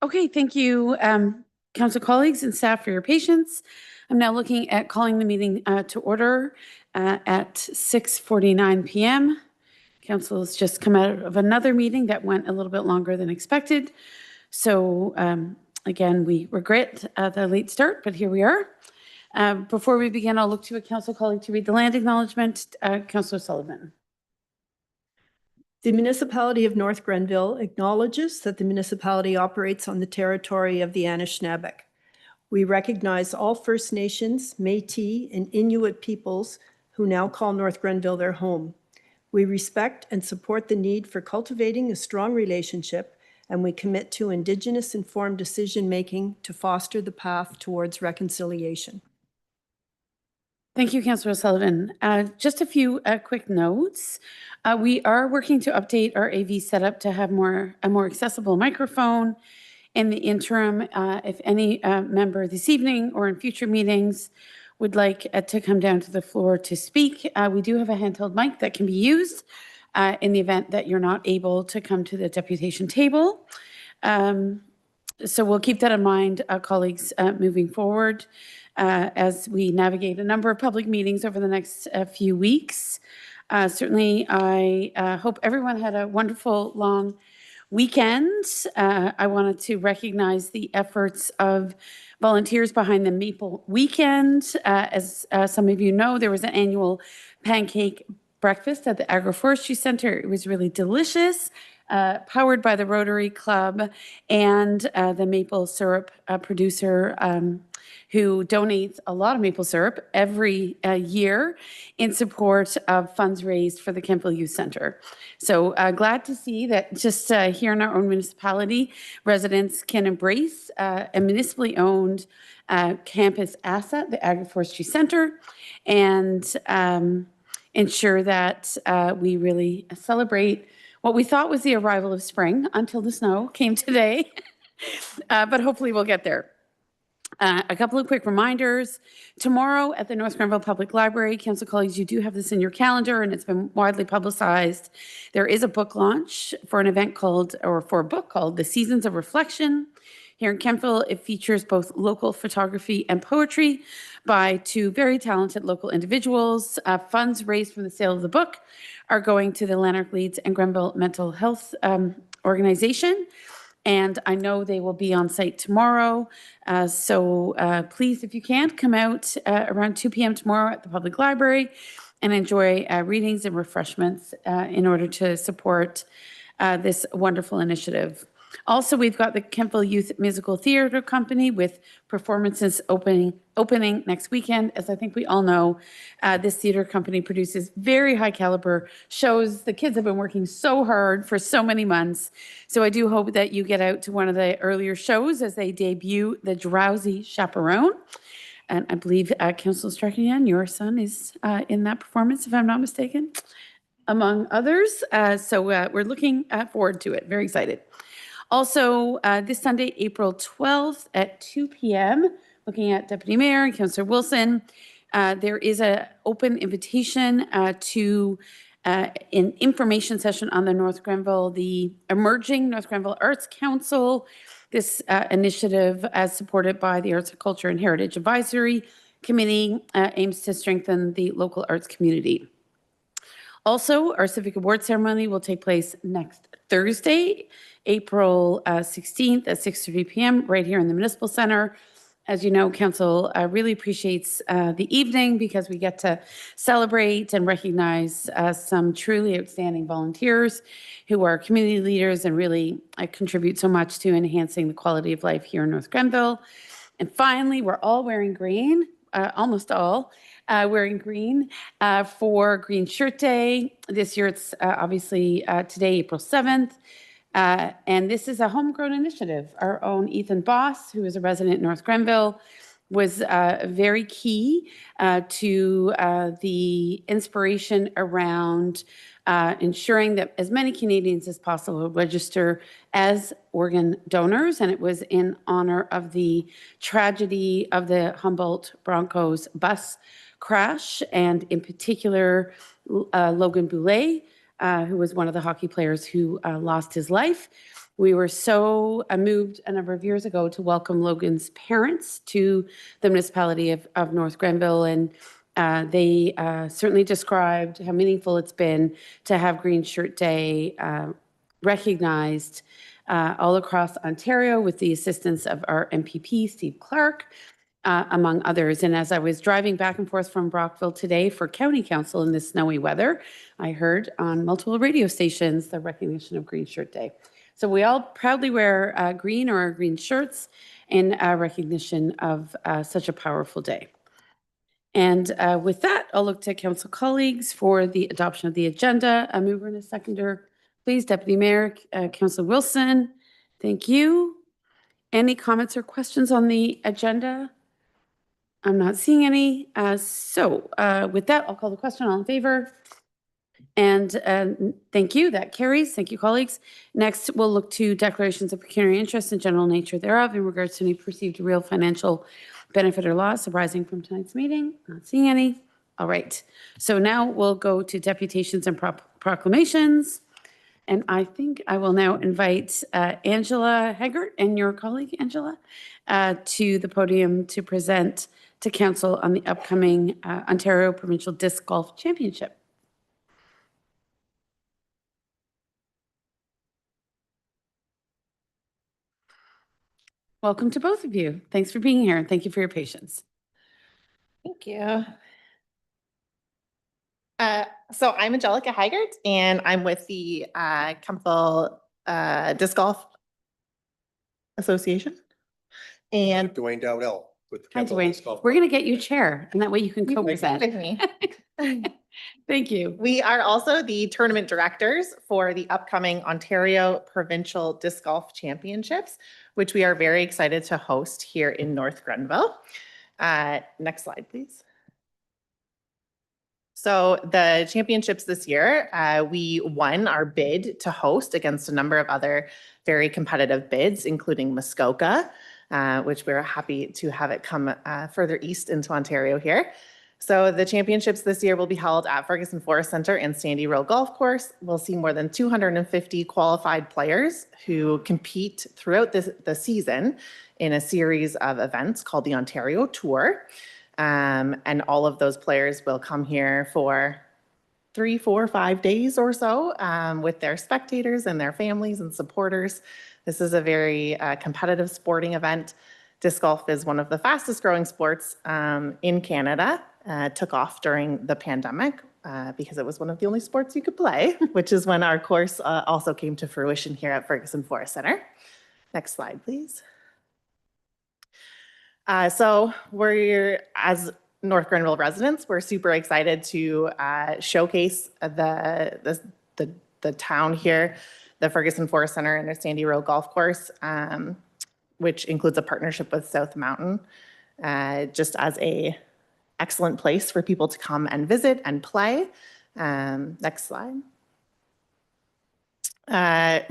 Okay, thank you, council colleagues and staff for your patience. I'm now looking at calling the meeting to order at 6:49 p.m. Council has just come out of another meeting that went a little bit longer than expected. So again, we regret the late start, but here we are. Before we begin, I'll look to a council colleague to read the land acknowledgement. Councillor Sullivan. The municipality of North Grenville acknowledges that the municipality operates on the territory of the Anishinaabe. We recognize all First Nations, Métis, and Inuit peoples who now call North Grenville their home. We respect and support the need for cultivating a strong relationship, and we commit to Indigenous-informed decision-making to foster the path towards reconciliation. Thank you, Councillor Sullivan. Just a few quick notes. We are working to update our AV setup to have a more accessible microphone. In the interim, if any member this evening or in future meetings would like to come down to the floor to speak, we do have a handheld mic that can be used in the event that you're not able to come to the deputation table. So we'll keep that in mind, colleagues, moving forward as we navigate a number of public meetings over the next few weeks. Certainly, I hope everyone had a wonderful long weekend. I wanted to recognize the efforts of volunteers behind the Maple Weekend. As some of you know, there was an annual pancake breakfast at the Agroforestry Centre. It was really delicious, powered by the Rotary Club and the maple syrup producer who donates a lot of maple syrup every year in support of funds raised for the Kemptville Youth Centre. So glad to see that just here in our own municipality, residents can embrace a municipally owned campus asset, the Agroforestry Centre, and ensure that we really celebrate what we thought was the arrival of spring until the snow came today. But hopefully we'll get there. A couple of quick reminders. Tomorrow at the North Grenville Public Library, council colleagues, you do have this in your calendar and it's been widely publicized. There is a book launch for an event called, or for a book called The Seasons of Reflection. Here in Kemptville, it features both local photography and poetry by two very talented local individuals. Funds raised from the sale of the book are going to the Lanark Leeds and Grenville Mental Health Organization. And I know they will be on site tomorrow. So please, if you can, come out around 2 p.m. tomorrow at the public library and enjoy readings and refreshments in order to support this wonderful initiative. Also, we've got the Kemptville Youth Musical Theatre Company with performances opening next weekend. As I think we all know, this theatre company produces very high caliber shows. The kids have been working so hard for so many months. So I do hope that you get out to one of the earlier shows as they debut The Drowsy Chaperone. And I believe Councillor Strachan, your son is in that performance, if I'm not mistaken, among others. So we're looking forward to it. Very excited. Also, this Sunday, April 12th at 2 p.m., looking at Deputy Mayor and Councillor Wilson, there is an open invitation to an information session on the North Grenville, the Emerging North Grenville Arts Council. This initiative, as supported by the Arts, Culture and Heritage Advisory Committee, aims to strengthen the local arts community. Also, our Civic Award ceremony will take place next Thursday, April 16th at 6:30 p.m. right here in the Municipal Centre. As you know, Council really appreciates the evening because we get to celebrate and recognize some truly outstanding volunteers who are community leaders and really contribute so much to enhancing the quality of life here in North Grenville. And finally, we're all wearing green, almost all, wearing green for Green Shirt Day. This year it's obviously today, April 7th. And this is a homegrown initiative. Our own Ethan Boss, who is a resident in North Grenville, was very key to the inspiration around ensuring that as many Canadians as possible register as organ donors. And it was in honor of the tragedy of the Humboldt Broncos bus crash, and in particular, Logan Boulet, who was one of the hockey players who lost his life. We were so moved a number of years ago to welcome Logan's parents to the municipality of North Grenville, and they certainly described how meaningful it's been to have Green Shirt Day recognized all across Ontario with the assistance of our MPP, Steve Clark, among others. And as I was driving back and forth from Brockville today for County Council in this snowy weather, I heard on multiple radio stations the recognition of Green Shirt Day. So we all proudly wear green or our green shirts in recognition of such a powerful day. And with that, I'll look to council colleagues for the adoption of the agenda. A mover and a seconder, please. Deputy Mayor, Councillor Wilson, thank you. Any comments or questions on the agenda? I'm not seeing any. So with that, I'll call the question. All in favor? And thank you. That carries. Thank you, colleagues. Next, we'll look to declarations of pecuniary interest and general nature thereof in regards to any perceived real financial benefit or loss arising from tonight's meeting. Not seeing any. All right. So now we'll go to deputations and proclamations. And I think I will now invite Angela Haggart and your colleague, Angela, to the podium to present to council on the upcoming Ontario Provincial Disc Golf Championship. Welcome to both of you. Thanks for being here, and thank you for your patience. Thank you. So I'm Angelica Haggart, and I'm with the Kemptville Disc Golf Association. And Dwayne Dowdell with the Hi, Kemptville Dwayne. Disc Golf We're going to get you a chair, and that way you can co-present. with me. Thank you. We are also the tournament directors for the upcoming Ontario Provincial Disc Golf Championships, which we are very excited to host here in North Grenville. Next slide, please. So the championships this year, we won our bid to host against a number of other very competitive bids, including Muskoka, which we're happy to have it come further east into Ontario here. So the championships this year will be held at Ferguson Forest Centre and Sandy Row Golf Course. We'll see more than 250 qualified players who compete throughout the season in a series of events called the Ontario Tour. And all of those players will come here for 3, 4, 5 days or so with their spectators and their families and supporters. This is a very competitive sporting event. Disc golf is one of the fastest growing sports in Canada. Took off during the pandemic because it was one of the only sports you could play, which is when our course also came to fruition here at Ferguson Forest Centre. Next slide, please. So we're, as North Grenville residents, we're super excited to showcase the town here, the Ferguson Forest Centre and the Sandy Row Golf Course, which includes a partnership with South Mountain, just as a excellent place for people to come and visit and play. Next slide.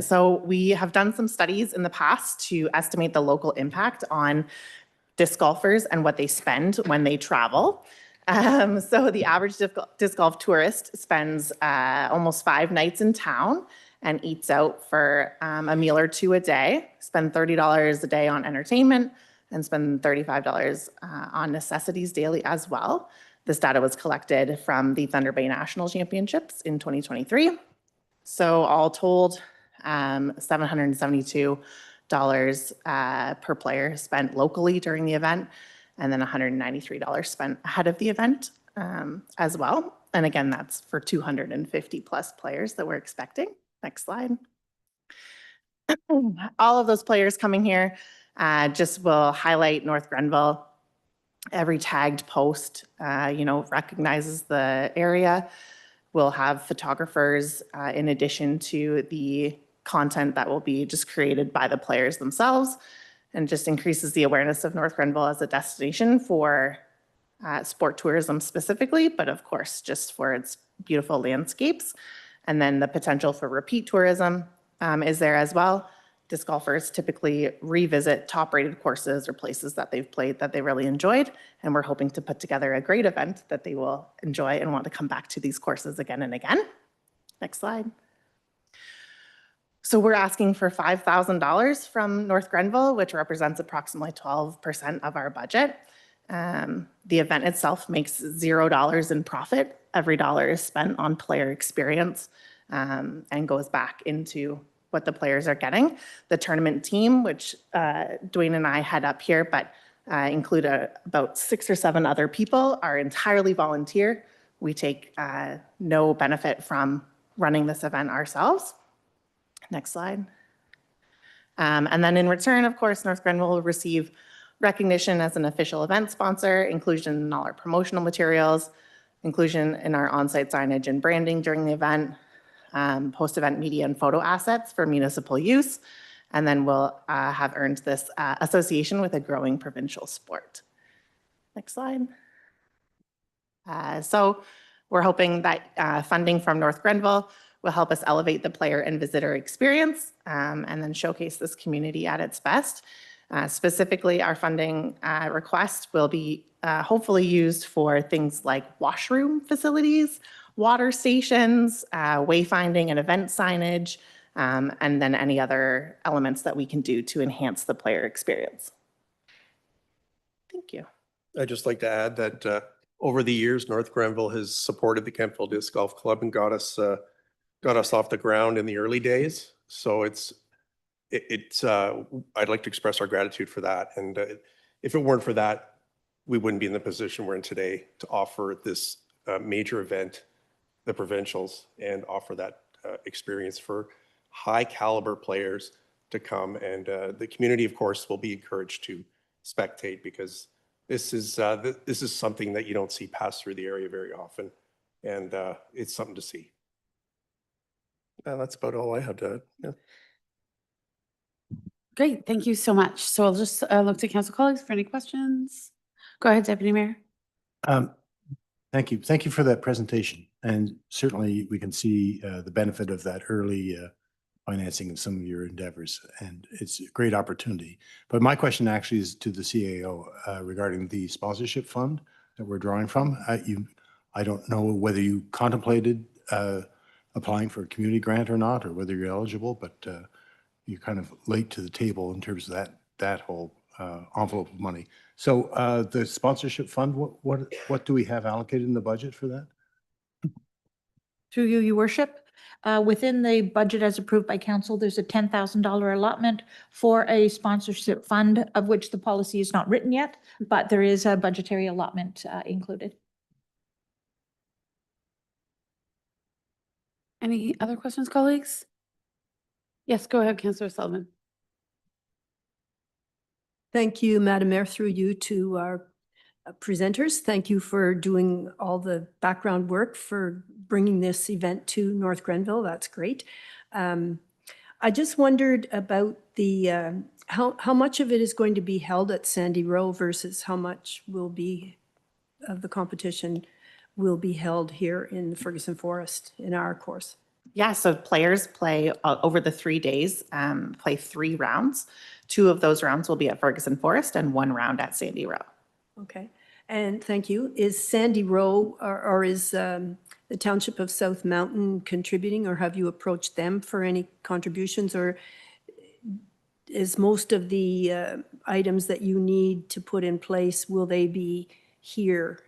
So we have done some studies in the past to estimate the local impact on disc golfers and what they spend when they travel. So the average disc golf tourist spends almost 5 nights in town and eats out for a meal or 2 a day, spend $30 a day on entertainment, and spend $35 on necessities daily as well. This data was collected from the Thunder Bay National Championships in 2023. So all told, $772 per player spent locally during the event, and then $193 spent ahead of the event as well. And again, that's for 250 plus players that we're expecting. Next slide. All of those players coming here just will highlight North Grenville. Every tagged post, recognizes the area. We'll have photographers in addition to the content that will be just created by the players themselves, and just increases the awareness of North Grenville as a destination for sport tourism specifically, but of course, just for its beautiful landscapes. And then the potential for repeat tourism is there as well. Disc golfers typically revisit top-rated courses or places that they've played that they really enjoyed, and we're hoping to put together a great event that they will enjoy and want to come back to these courses again and again. Next slide. So we're asking for $5,000 from North Grenville, which represents approximately 12% of our budget. The event itself makes $0 in profit. Every dollar is spent on player experience and goes back into what the players are getting. The tournament team, which Dwayne and I head up here, but include about 6 or 7 other people, are entirely volunteer. We take no benefit from running this event ourselves. Next slide. And then in return, of course, North Grenville will receive recognition as an official event sponsor, inclusion in all our promotional materials, inclusion in our on-site signage and branding during the event, post-event media and photo assets for municipal use, and then we'll have earned this association with a growing provincial sport. Next slide. So we're hoping that funding from North Grenville will help us elevate the player and visitor experience and then showcase this community at its best. Specifically, our funding request will be hopefully used for things like washroom facilities, water stations, wayfinding and event signage, and then any other elements that we can do to enhance the player experience. Thank you. I'd just like to add that over the years, North Grenville has supported the Kemptville Disc Golf Club and got us off the ground in the early days. So I'd like to express our gratitude for that. And if it weren't for that, we wouldn't be in the position we're in today to offer this major event, the provincials, and offer that experience for high caliber players to come. And the community, of course, will be encouraged to spectate, because this is something that you don't see pass through the area very often. And it's something to see. That's about all I have to add. Yeah. Great, thank you so much. So I'll just look to council colleagues for any questions. Go ahead, Deputy Mayor. Thank you. Thank you for that presentation. And certainly we can see the benefit of that early financing in some of your endeavors, and it's a great opportunity. But my question actually is to the CAO regarding the sponsorship fund that we're drawing from. I don't know whether you contemplated applying for a community grant or not, or whether you're eligible, but you're kind of late to the table in terms of that whole envelope of money. So the sponsorship fund, what do we have allocated in the budget for that? Through you, Your Worship, within the budget as approved by council, there's a $10,000 allotment for a sponsorship fund, of which the policy is not written yet, but there is a budgetary allotment included. Any other questions, colleagues? Yes, go ahead, Councillor Sullivan. Thank you, Madam Mayor, through you to our presenters. Thank you for doing all the background work for bringing this event to North Grenville. That's great. I just wondered about the how much of it is going to be held at Sandy Row versus how much will be of the competition will be held here in the Ferguson Forest in our course. Yeah, so players play over the 3 days, play 3 rounds. 2 of those rounds will be at Ferguson Forest and 1 round at Sandy Row. Okay, and thank you. Is Sandy Row or is the Township of South Mountain contributing, or have you approached them for any contributions, or is most of the items that you need to put in place, will they be here,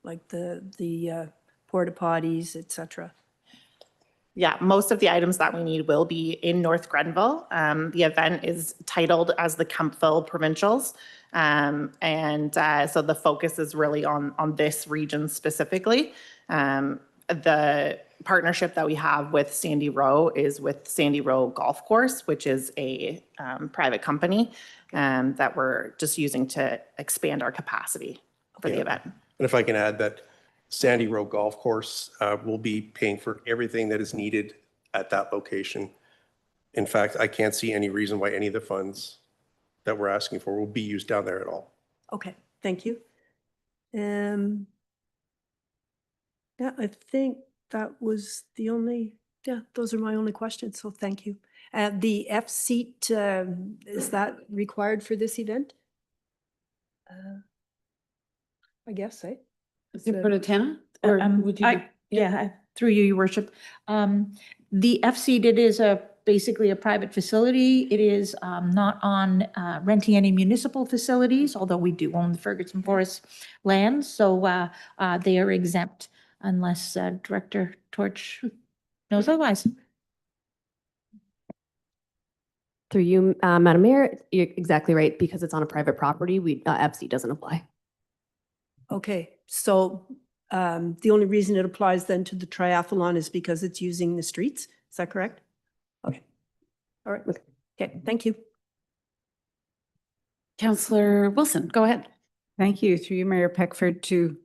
like the porta potties, et cetera? Yeah, most of the items that we need will be in North Grenville. The event is titled as the Kemptville Provincials. So the focus is really on this region specifically. The partnership that we have with Sandy Row is with Sandy Row Golf Course, which is a private company that we're just using to expand our capacity for the event. And if I can add that Sandy Row Golf Course will be paying for everything that is needed at that location. In fact, I can't see any reason why any of the funds that we're asking for will be used down there at all. Okay, thank you. Yeah, I think that was the only, those are my only questions, so thank you. The F seat, is that required for this event? I guess, eh? Is it for Tana? Or would you? Yeah, Through you, your worship. The FC it is basically a private facility. It is not on renting any municipal facilities, although we do own the Ferguson Forest lands. So they are exempt unless Director Torch knows otherwise. Through you, Madam Mayor, you're exactly right. Because it's on a private property, FC doesn't apply. Okay, so the only reason it applies then to the triathlon is because it's using the streets. Is that correct? Okay. All right. Okay, thank you. Councillor Wilson, go ahead. Thank you. Through you, Mayor Peckford, to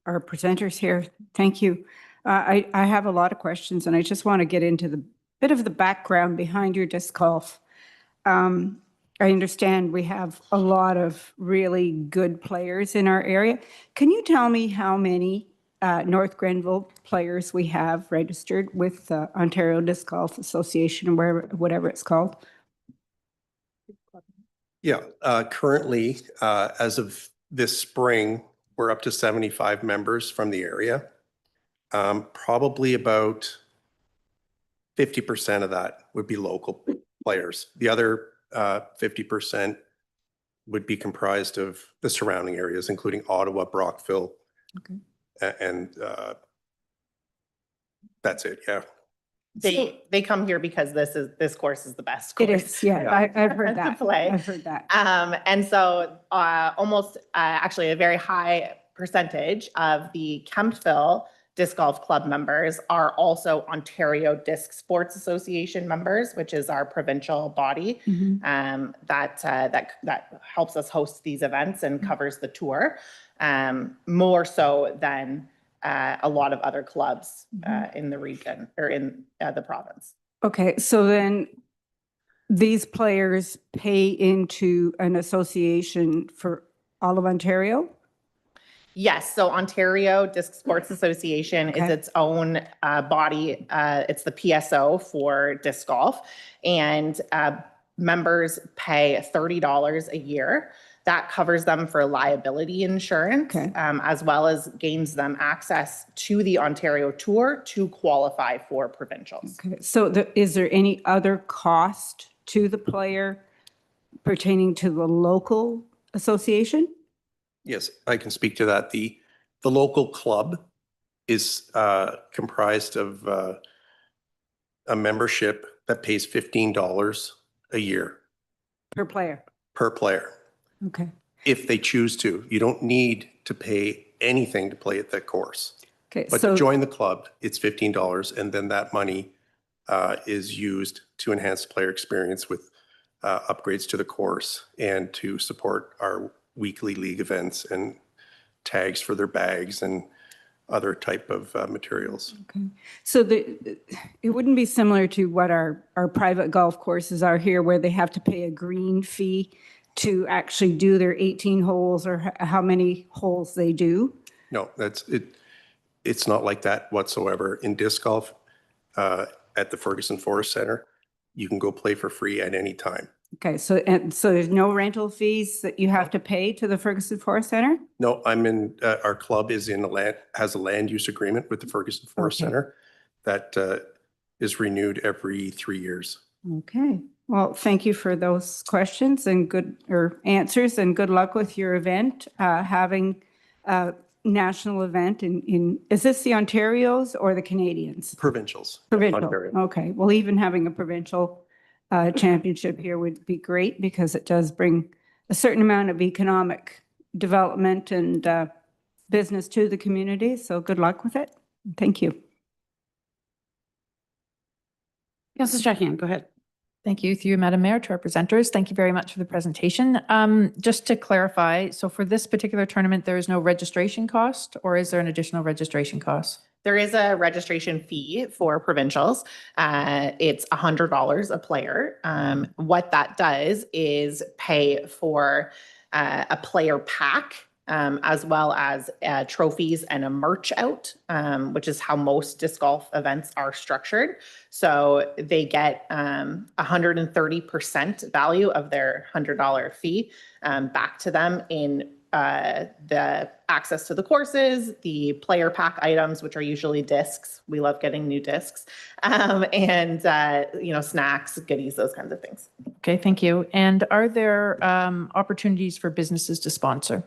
our presenters here. Thank you. I have a lot of questions, and I just want to get into the bit of the background behind your disc golf. I understand we have a lot of really good players in our area. Can you tell me how many North Grenville players we have registered with the Ontario Disc Golf Association, or whatever it's called? Yeah, currently, as of this spring, we're up to 75 members from the area. Probably about 50% of that would be local players. The other 50% would be comprised of the surrounding areas, including Ottawa, Brockville, and that's it. Yeah. They come here because this course is the best It course. is, yeah. I've heard to that. play. I've heard that. And so almost actually a very high percentage of the Kemptville Disc Golf Club members are also Ontario Disc Sports Association members, which is our provincial body that helps us host these events and covers the tour, more so than a lot of other clubs in the region or in the province. Okay, so then these players pay into an association for all of Ontario? Yes, so Ontario Disc Sports Association is Okay. its own body. It's the PSO for disc golf, and members pay $30 a year. That covers them for liability insurance, Okay. As well as gains them access to the Ontario Tour to qualify for provincials. Okay, so is there any other cost to the player pertaining to the local association? Yes, I can speak to that. The local club is comprised of a membership that pays $15 a year Per player? per player. Okay. If they choose to. You don't need to pay anything to play at that course. Okay, But so, to join the club, it's $15, and then that money is used to enhance the player experience with upgrades to the course and to support our weekly league events and tags for their bags and other type of materials. so it wouldn't be similar to what our private golf courses are here, where they have to pay a green fee to actually do their 18 holes or how many holes they do? No, that's it. It's not like that whatsoever. In disc golf, at the Ferguson Forest Center, you can go play for free at any time. Okay, so there's no rental fees that you have to pay to the Ferguson Forest Center? No, our club is has a land use agreement with the Ferguson Forest Okay. Center that is renewed every 3 years. Okay, well, thank you for those questions and answers, and good luck with your event, having a national event is this the Ontarios or the Canadians? Provincials. Provincial, Ontario. okay. Well, even having a provincial championship here would be great, because it does bring a certain amount of economic development and business to the community. So good luck with it. Thank you. Councillor Strahan, go ahead. Thank you, through you, Madam Mayor, to our presenters. Thank you very much for the presentation. Just to clarify, so for this particular tournament, there is no registration cost, or is there an additional registration cost? There is a registration fee for provincials. It's $100 a player. What that does is pay for a player pack, as well as trophies and a merch out, which is how most disc golf events are structured. So they get 130% value of their $100 fee back to them in the access to the courses, the player pack items, which are usually discs. We love getting new discs, and snacks, goodies, those kinds of things. Okay, thank you. And are there opportunities for businesses to sponsor?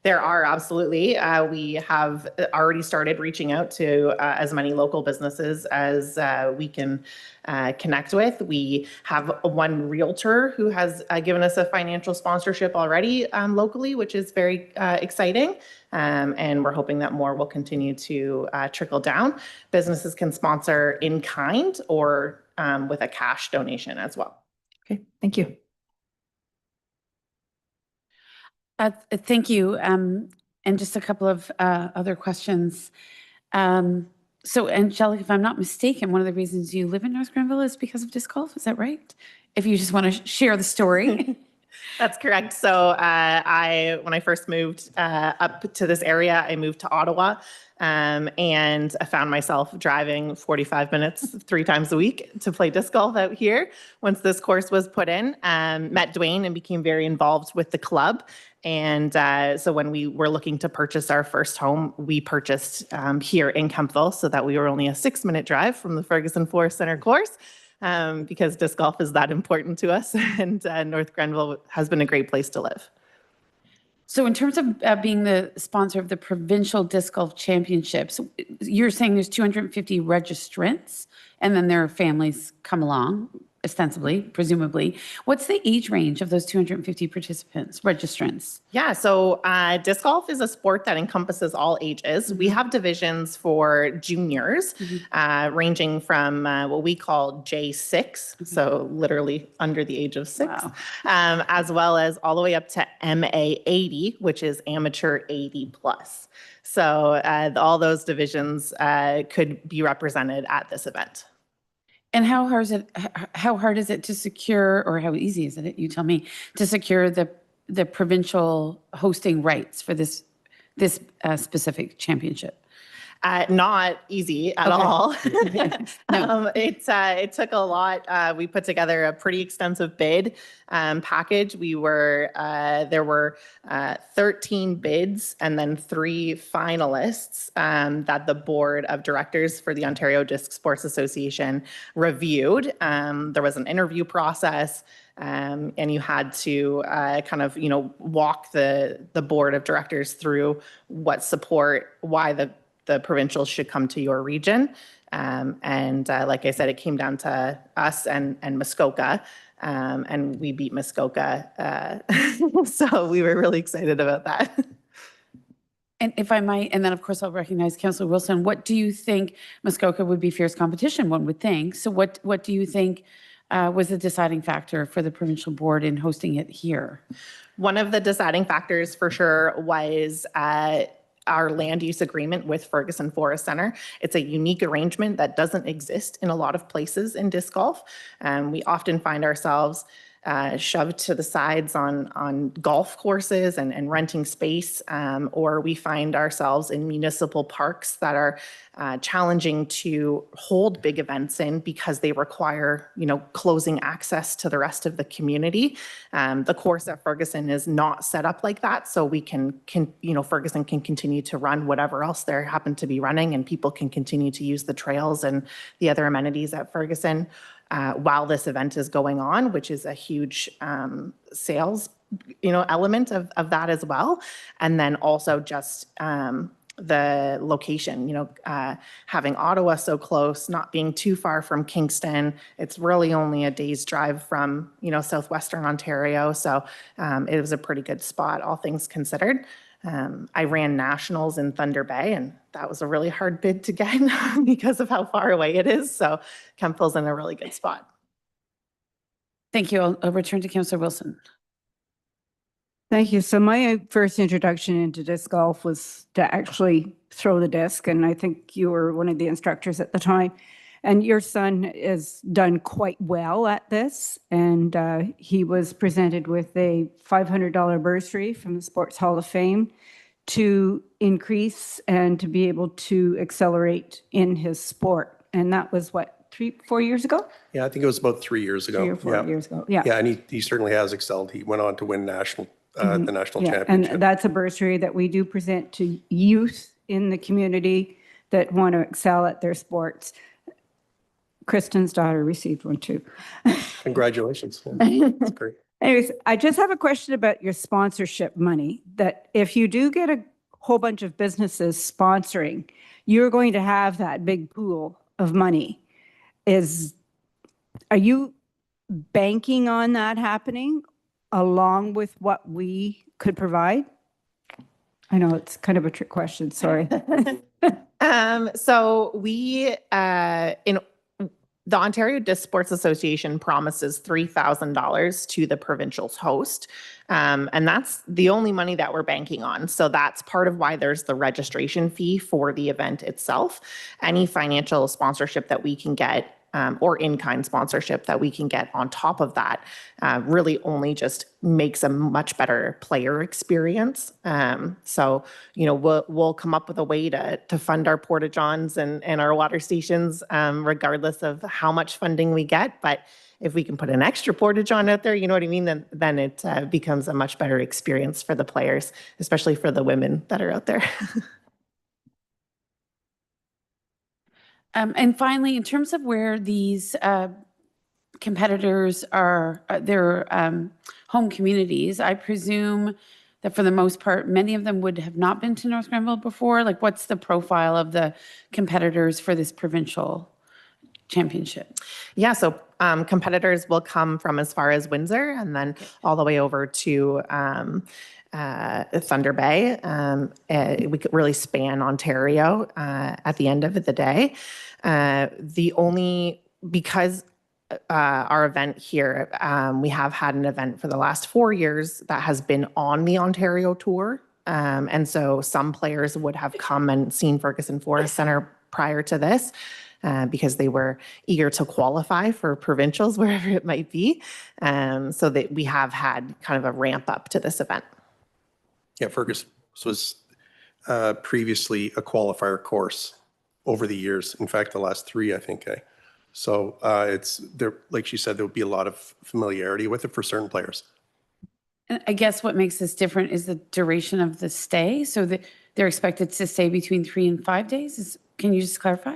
There are, absolutely. We have already started reaching out to as many local businesses as we can connect with. We have one realtor who has given us a financial sponsorship already locally, which is very exciting. And we're hoping that more will continue to trickle down. Businesses can sponsor in kind or with a cash donation as well. Okay, thank you. Thank you. And just a couple of other questions. So Angelica, if I'm not mistaken, one of the reasons you live in North Grenville is because of disc golf. Is that right? If you just want to share the story. That's correct. So when I first moved up to this area, I moved to Ottawa, and I found myself driving 45 minutes 3 times a week to play disc golf out here. Once this course was put in, met Dwayne and became very involved with the club. And so when we were looking to purchase our first home, we purchased here in Kemptville so that we were only a 6-minute drive from the Ferguson Forest Center course. Because disc golf is that important to us, and North Grenville has been a great place to live. So in terms of being the sponsor of the Provincial Disc Golf Championships, you're saying there's 250 registrants, and then their families come along, ostensibly, presumably. What's the age range of those 250 participants, registrants? Yeah, so disc golf is a sport that encompasses all ages. We have divisions for juniors, ranging from what we call J6, so literally under the age of 6, Wow. As well as all the way up to MA80, which is amateur 80 plus. So all those divisions could be represented at this event. And how hard is it to secure, or how easy is it, you tell me, to secure the provincial hosting rights for this specific championship? Not easy at all. It took a lot. We put together a pretty extensive bid package. There were 13 bids and then 3 finalists that the board of directors for the Ontario Disc Sports Association reviewed. There was an interview process. And you had to walk the board of directors through what support, why the provincials should come to your region. Like I said, it came down to us and Muskoka, and we beat Muskoka. So we were really excited about that. And if I might, and then of course I'll recognize Councillor Wilson, what do you think? Muskoka would be fierce competition, one would think. So what do you think was the deciding factor for the provincial board in hosting it here? One of the deciding factors for sure was our land use agreement with Ferguson Forest Center. It's a unique arrangement that doesn't exist in a lot of places in disc golf. We often find ourselves shoved to the sides on golf courses and renting space, or we find ourselves in municipal parks that are challenging to hold big events in because they require, closing access to the rest of the community. The course at Ferguson is not set up like that, so we can Ferguson can continue to run whatever else there happen to be running, and people can continue to use the trails and the other amenities at Ferguson while this event is going on, which is a huge sales, element of that as well. And then also just the location, having Ottawa so close, not being too far from Kingston. It's really only a day's drive from, southwestern Ontario. So it was a pretty good spot, all things considered. I ran nationals in Thunder Bay, and that was a really hard bid to get because of how far away it is. So Kemptville's in a really good spot. Thank you. I'll return to Councillor Wilson. Thank you. So my first introduction into disc golf was to actually throw the disc, and I think you were one of the instructors at the time. And your son has done quite well at this, and he was presented with a $500 bursary from the Sports Hall of Fame to increase and to be able to accelerate in his sport. And that was what, 3-4 years ago? Yeah, I think it was about 3 years ago. 3 or 4 years ago. Yeah. Yeah, and he certainly has excelled. He went on to win national Mm-hmm. the national Yeah, championship. and that's a bursary that we do present to youth in the community that want to excel at their sports. Kristen's daughter received one too. Congratulations. Yeah, that's great. Anyways, I just have a question about your sponsorship money, that if you do get a whole bunch of businesses sponsoring, you're going to have that big pool of money. Are you banking on that happening along with what we could provide? I know it's kind of a trick question, sorry. So we, in the Ontario Disc Sports Association promises $3,000 to the provincial's host. And that's the only money that we're banking on. So that's part of why there's the registration fee for the event itself. Any financial sponsorship that we can get, or in-kind sponsorship that we can get on top of that, really only just makes a much better player experience. So, you know, we'll come up with a way to fund our porta-johns and our water stations, regardless of how much funding we get. But if we can put an extra porta-john out there, you know what I mean, then it becomes a much better experience for the players, especially for the women that are out there. And finally, in terms of where these competitors are, their home communities, I presume that for the most part, many of them would have not been to North Grenville before. Like, what's the profile of the competitors for this provincial championship? Yeah, so competitors will come from as far as Windsor and then all the way over to Thunder Bay. We could really span Ontario at the end of the day. Because our event here, we have had an event for the last 4 years that has been on the Ontario tour. And so some players would have come and seen Ferguson Forest Centre prior to this. Because they were eager to qualify for provincials, wherever it might be. So that we have had kind of a ramp up to this event. Yeah, Fergus was previously a qualifier course over the years. In fact, the last 3, I think. So it's there, like she said, there would be a lot of familiarity with it for certain players. And I guess what makes this different is the duration of the stay. So that they're expected to stay between 3 and 5 days. Can you just clarify?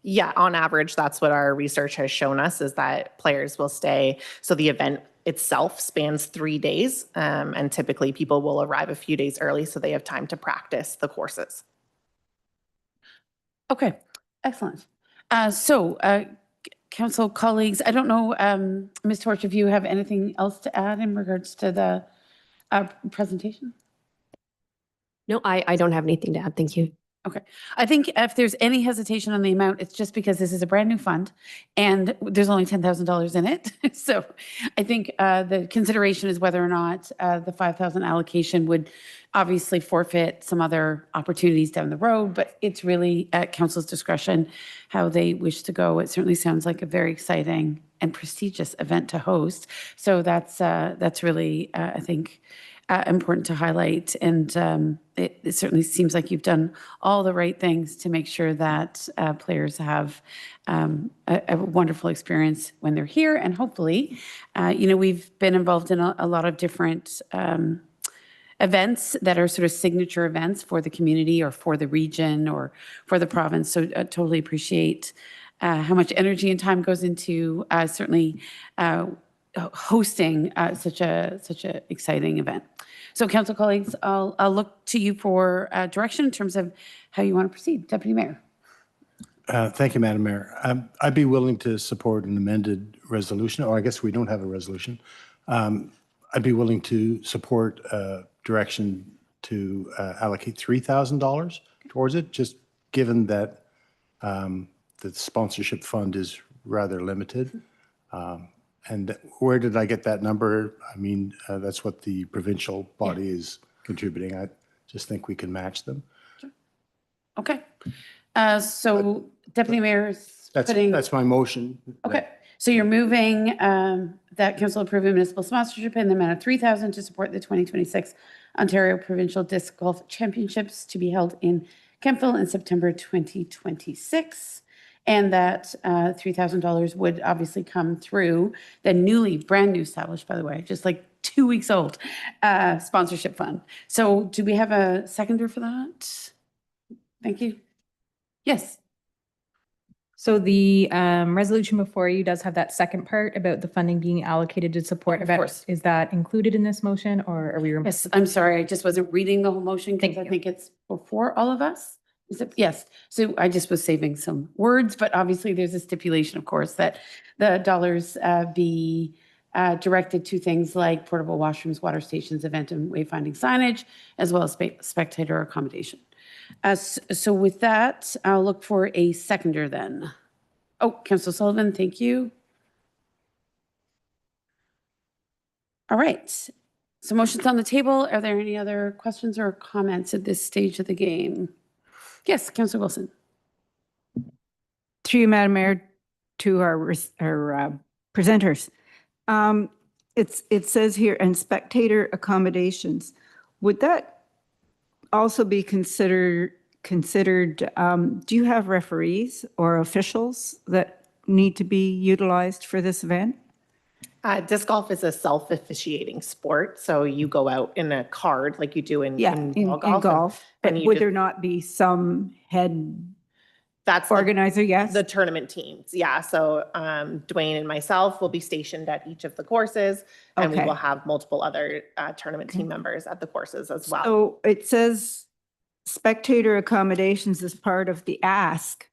Yeah, on average, that's what our research has shown us, is that players will stay. So the event itself spans 3 days, and typically people will arrive a few days early so they have time to practice the courses. Okay, excellent. Council colleagues, I don't know, Ms. Torch, if you have anything else to add in regards to the presentation? No, I don't have anything to add. Thank you. Okay. I think if there's any hesitation on the amount, it's just because this is a brand new fund and there's only $10,000 in it. So I think the consideration is whether or not the 5,000 allocation would obviously forfeit some other opportunities down the road, but it's really at council's discretion how they wish to go. It certainly sounds like a very exciting and prestigious event to host. So that's really, I think, important to highlight. And it certainly seems like you've done all the right things to make sure that players have a wonderful experience when they're here. And hopefully, we've been involved in a lot of different events that are sort of signature events for the community or for the region or for the province. So I totally appreciate how much energy and time goes into certainly hosting such a exciting event. So council colleagues, I'll look to you for direction in terms of how you want to proceed. Deputy Mayor. Thank you, Madam Mayor. I'd be willing to support an amended resolution, or I guess we don't have a resolution. I'd be willing to support direction to allocate $3,000 towards it, just given that the sponsorship fund is rather limited. And where did I get that number? I mean, that's what the provincial body is contributing. I just think we can match them. Sure. Okay. So Deputy Mayor is putting... That's my motion. Okay. So you're moving that council approve a municipal sponsorship in the amount of $3,000 to support the 2026 Ontario Provincial Disc Golf Championships to be held in Kemptville in September 2026. And that $3,000 would obviously come through the brand new established, by the way, just like 2 weeks old, sponsorship fund. So do we have a seconder for that? Thank you. Yes. So the resolution before you does have that second part about the funding being allocated to support Of course. events. Is that included in this motion or are we? Yes, I'm sorry. I just wasn't reading the whole motion because Thank I you. think it's before all of us. Is it? Yes. So I just was saving some words, but obviously there's a stipulation, of course, that the dollars be directed to things like portable washrooms, water stations, event and wayfinding signage, as well as spectator accommodation. So with that, I'll look for a seconder then. Oh, Councillor Sullivan, thank you. All right. So motion's on the table. Are there any other questions or comments at this stage of the game? Yes, Councillor Wilson. Through you, Madam Mayor, to our presenters. It says here, and spectator accommodations. Would that also be considered, do you have referees or officials that need to be utilized for this event? Disc golf is a self-officiating sport, so you go out in a card like you do in ball golf. Golf. But and you would just- there not be some head That's organizer? Yes. the tournament teams. Yeah. So Dwayne and myself will be stationed at each of the courses, and we Okay. will have multiple other tournament team members at the courses as well. So it says spectator accommodations is part of the ask.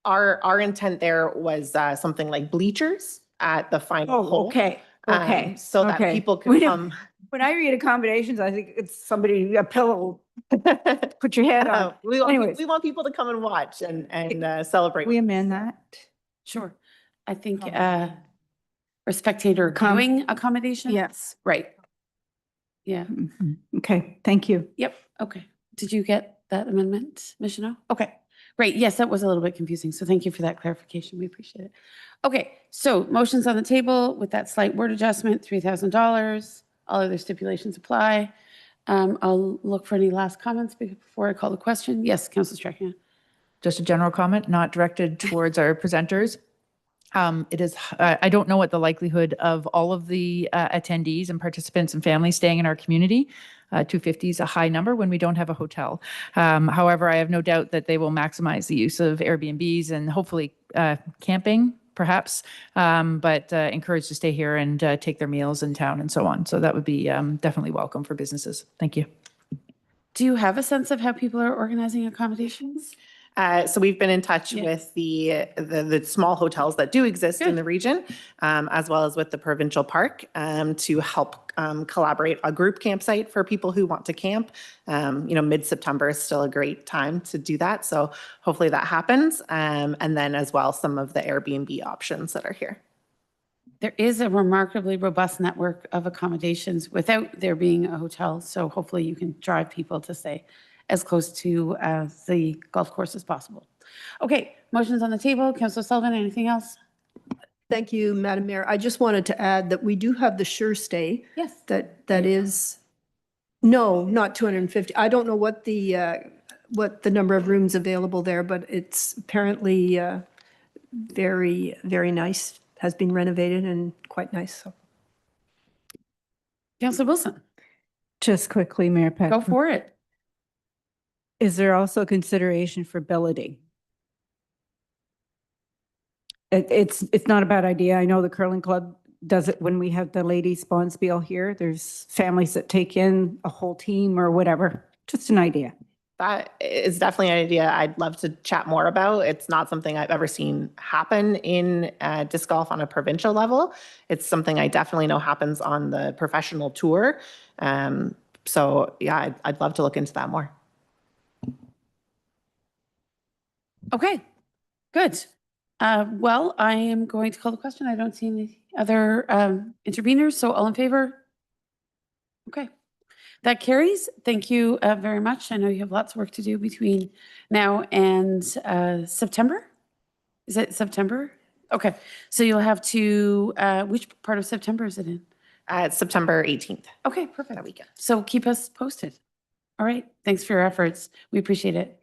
Our intent there was something like bleachers at the final hole. Oh, okay, okay. So that okay. people We could don't- come. When I read accommodations, I think it's somebody, a pillow, put your head on. we, Anyways. we want people to come and watch and celebrate. We amend that? Sure. I think, or spectator viewing accommodations? Yes. Right. Yeah. Mhm. Okay, thank you. Yep. Okay. Did you get that amendment, Ms. Chanel? Okay. Great. Yes, that was a little bit confusing. So thank you for that clarification. We appreciate it. Okay. So motions on the table with that slight word adjustment, $3,000. All other stipulations apply. I'll look for any last comments before I call the question. Yes, Councillor Strachan. Just a general comment, not directed towards our presenters. It is, I don't know what the likelihood of all of the attendees and participants and families staying in our community. 250 is a high number when we don't have a hotel. However, I have no doubt that they will maximize the use of Airbnbs and hopefully camping perhaps, but encouraged to stay here and take their meals in town and so on. So that would be definitely welcome for businesses. Thank you. Do you have a sense of how people are organizing accommodations? So we've been in touch Yeah. with the small hotels that do exist in Good. the region, as well as with the provincial park, to help collaborate a group campsite for people who want to camp. Mid-September is still a great time to do that. So hopefully that happens. And then as well, some of the Airbnb options that are here. There is a remarkably robust network of accommodations without there being a hotel. So hopefully you can drive people to stay as close to the golf course as possible. Okay, motions on the table. Councillor Sullivan, anything else? Thank you, Madam Mayor. I just wanted to add that we do have the Sure Stay Yes. that is, no, not 250. I don't know what the number of rooms available there, but it's apparently very, very nice, has been renovated and quite nice. So. Councillor Wilson, Just quickly, Mayor Peck. go for it. Is there also consideration for billeting? It's not a bad idea. I know the curling club does it when we have the ladies bonspiel here. There's families that take in a whole team or whatever. Just an idea. That is definitely an idea I'd love to chat more about. It's not something I've ever seen happen in disc golf on a provincial level. It's something I definitely know happens on the professional tour. So yeah, I'd love to look into that more. Okay, good. Well, I am going to call the question. I don't see any other interveners, so all in favor? Okay, that carries. Thank you very much. I know you have lots of work to do between now and September. Is it September? Okay, so you'll have to, which part of September is it in? September 18th. Okay, perfect. Weekend. So keep us posted. All right, thanks for your efforts. We appreciate it.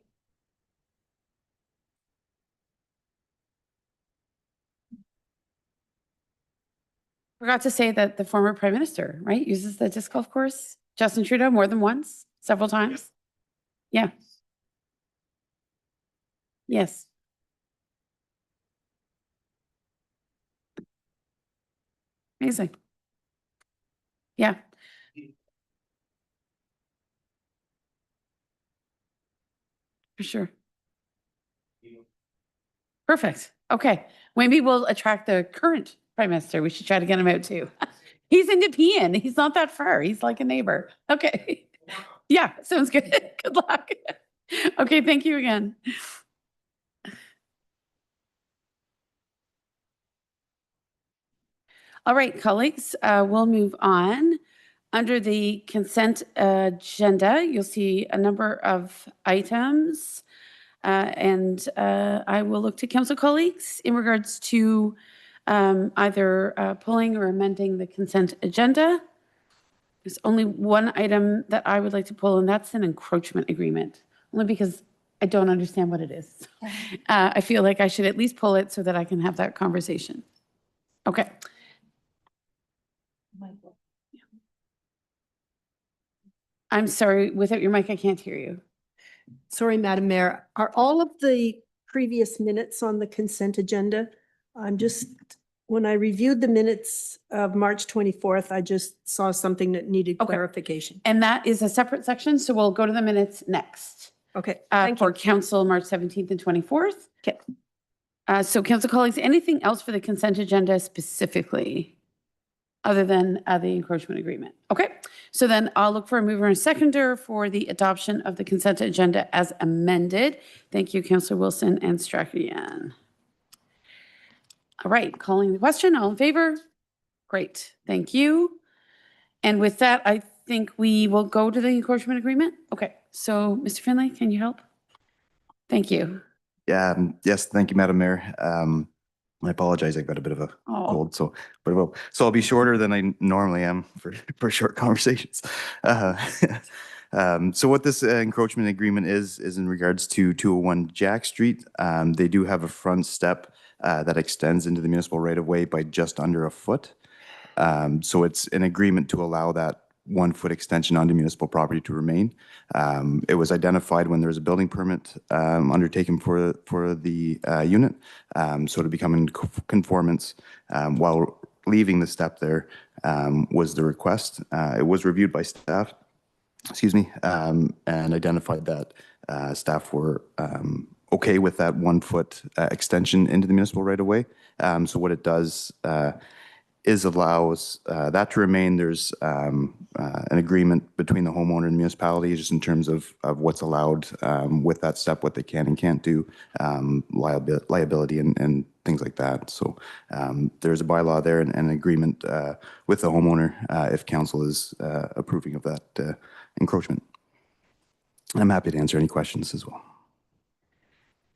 Forgot to say that the former prime minister, right, uses the disc golf course. Justin Trudeau more than once, several times. Yeah. Yes. Amazing. Yeah. For sure. Perfect. Okay. Maybe we'll attract the current prime minister. We should try to get him out too. He's in Nepean. He's not that far. He's like a neighbor. Okay. Yeah, sounds good. Good luck. Okay, thank you again. All right, colleagues, we'll move on. Under the consent agenda, you'll see a number of items. And I will look to council colleagues in regards to either pulling or amending the consent agenda. There's only one item that I would like to pull, and that's an encroachment agreement, only because I don't understand what it is. I feel like I should at least pull it so that I can have that conversation. Okay. I'm sorry, without your mic, I can't hear you. Sorry, Madam Mayor. Are all of the previous minutes on the consent agenda? When I reviewed the minutes of March 24th, I just saw something that needed Okay. clarification. And that is a separate section, so we'll go to the minutes next. Okay, thank For you. council, March 17th and 24th. Okay. So council colleagues, anything else for the consent agenda specifically, other than the encroachment agreement? Okay, so then I'll look for a mover and seconder for the adoption of the consent agenda as amended. Thank you, Councillor Wilson and Strachan. All right, calling the question, all in favor? Great, thank you. And with that, I think we will go to the encroachment agreement. Okay, so Mr. Finlay, can you help? Thank you. Yes, thank you, Madam Mayor. I apologize, I've got a bit of a Oh. cold, so I'll be shorter than I normally am for short conversations. So what this encroachment agreement is in regards to 201 Jack Street. They do have a front step that extends into the municipal right of way by just under a foot. So it's an agreement to allow that 1 foot extension onto municipal property to remain. It was identified when there was a building permit undertaken for the unit. So to become in conformance while leaving the step there was the request. It was reviewed by staff, and identified that staff were okay with that 1 foot extension into the municipal right of way. So what it does is allows that to remain. There's an agreement between the homeowner and the municipality just in terms of what's allowed with that step, what they can and can't do, liability and things like that. So there's a bylaw there and an agreement with the homeowner if council is approving of that encroachment. I'm happy to answer any questions as well.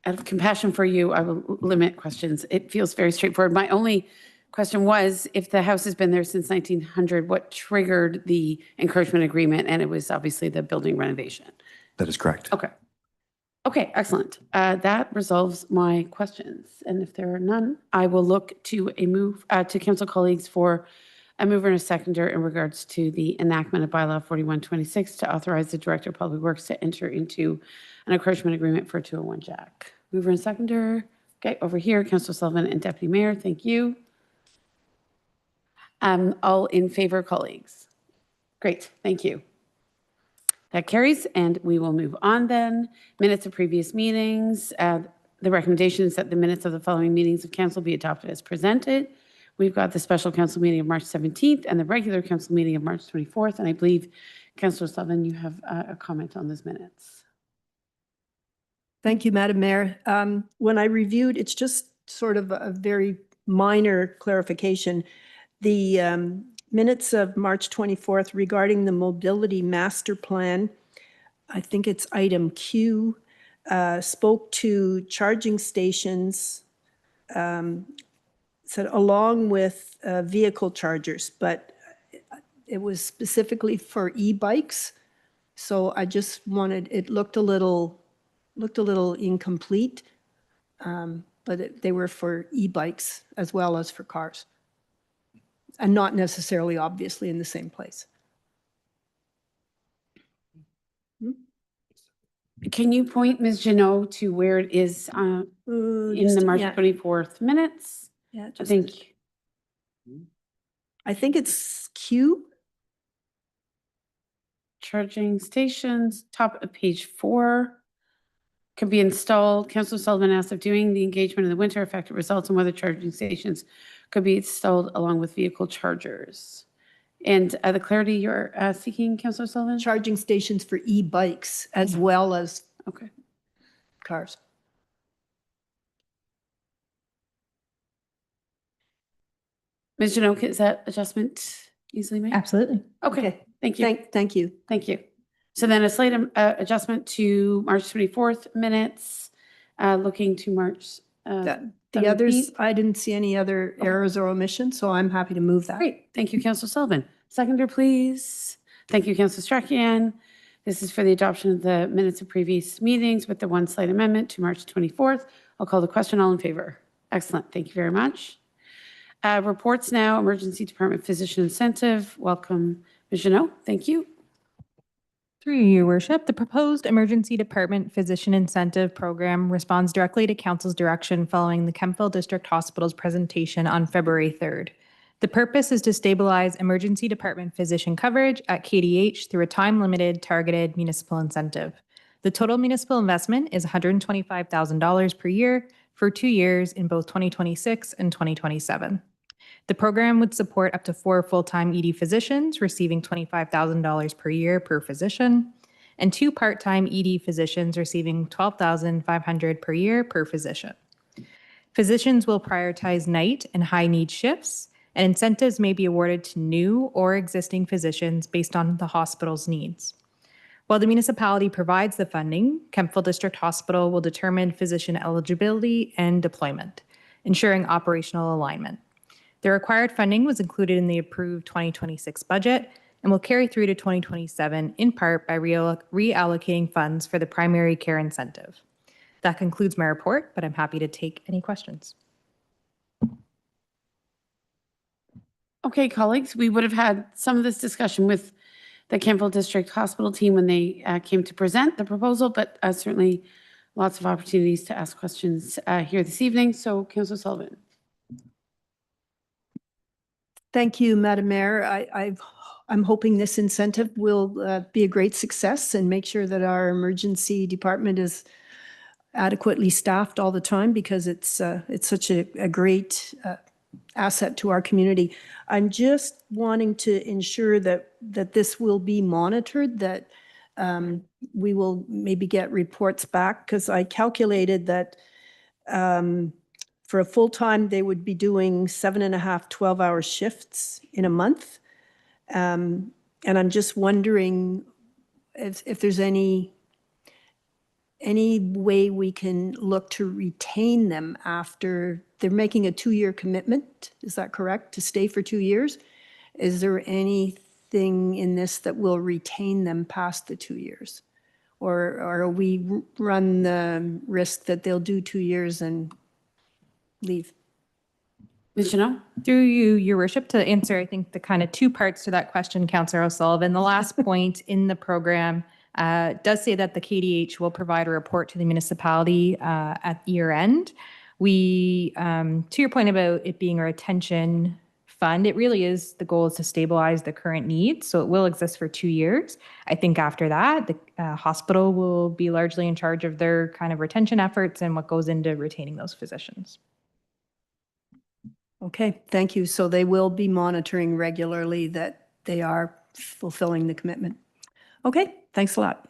Out of compassion for you, I will limit questions. It feels very straightforward. My only question was, if the house has been there since 1900, what triggered the encroachment agreement? And it was obviously the building renovation. That is correct. Okay. Okay, excellent. That resolves my questions. And if there are none, I will look to a move to council colleagues for a mover and a seconder in regards to the enactment of bylaw 4126 to authorize the Director of Public Works to enter into an encroachment agreement for 201 Jack. Mover and seconder. Okay, over here, Councillor Sullivan and Deputy Mayor, thank you. All in favor, colleagues? Great, thank you. That carries, and we will move on then. Minutes of previous meetings. The recommendation is that the minutes of the following meetings of council be adopted as presented. We've got the special council meeting of March 17th and the regular council meeting of March 24th. And I believe, Councillor Sullivan, you have a comment on those minutes. Thank you, Madam Mayor. When I reviewed, it's just sort of a very minor clarification. The minutes of March 24th regarding the mobility master plan, I think it's item Q, spoke to charging stations, said along with vehicle chargers, but it was specifically for e-bikes. So I just wanted, it looked a little incomplete, but they were for e-bikes as well as for cars. and not necessarily obviously in the same place. Can you point Ms. Janot to where it is in the March 24th minutes? Yeah, I think. I think it's Q. Charging stations, top of page 4. Could be installed. Councillor Sullivan asked if doing the engagement in the winter affected results and whether charging stations could be installed along with vehicle chargers. And the clarity you're seeking, Councillor Sullivan? Charging stations for e-bikes as well as Okay. cars. Ms. Janot, is that adjustment easily made? Absolutely. Okay, thank you. Thank you. Thank you. So then a slight adjustment to March 24th minutes, looking to March. The others, I didn't see any other errors or omissions, so I'm happy to move that. Great. Thank you, Councillor Sullivan. Seconder, please. Thank you, Councillor Strachian. This is for the adoption of the minutes of previous meetings with the one slight amendment to March 24th. I'll call the question. All in favor? Excellent. Thank you very much. Reports now. Emergency Department Physician Incentive. Welcome, Ms. Janot. Thank you. Through you, Your Worship, the proposed Emergency Department Physician Incentive Program responds directly to Council's direction following the Kemptville District Hospital's presentation on February 3rd. The purpose is to stabilize emergency department physician coverage at KDH through a time-limited, targeted municipal incentive. The total municipal investment is $125,000 per year for 2 years in both 2026 and 2027. The program would support up to 4 full-time ED physicians receiving $25,000 per year per physician, and 2 part-time ED physicians receiving $12,500 per year per physician. Physicians will prioritize night and high-need shifts, and incentives may be awarded to new or existing physicians based on the hospital's needs. While the municipality provides the funding, Kemptville District Hospital will determine physician eligibility and deployment, ensuring operational alignment. The required funding was included in the approved 2026 budget and will carry through to 2027 in part by reallocating funds for the primary care incentive. That concludes my report, but I'm happy to take any questions. Okay, colleagues, we would have had some of this discussion with the Kemptville District Hospital team when they came to present the proposal, but certainly lots of opportunities to ask questions here this evening. So, Councillor Sullivan. Thank you, Madam Mayor. I'm hoping this incentive will be a great success and make sure that our emergency department is adequately staffed all the time, because it's such a great asset to our community. I'm just wanting to ensure that this will be monitored, that we will maybe get reports back, because I calculated that for a full-time, they would be doing 7.5 12-hour shifts in a month. And I'm just wondering if there's any way we can look to retain them after they're making a 2-year commitment. Is that correct? To stay for 2 years? Is there anything in this that will retain them past the 2 years? Or we run the risk that they'll do 2 years and leave? Ms. Janot? Through you, Your Worship, to answer, I think, the kind of 2 parts to that question, Councillor O'Sullivan. The last point in the program does say that the KDH will provide a report to the municipality at year end. We, to your point about it being a retention fund, it really is, the goal is to stabilize the current needs. So it will exist for 2 years. I think after that, the hospital will be largely in charge of their kind of retention efforts and what goes into retaining those physicians. Okay, thank you. So they will be monitoring regularly that they are fulfilling the commitment. Okay, thanks a lot.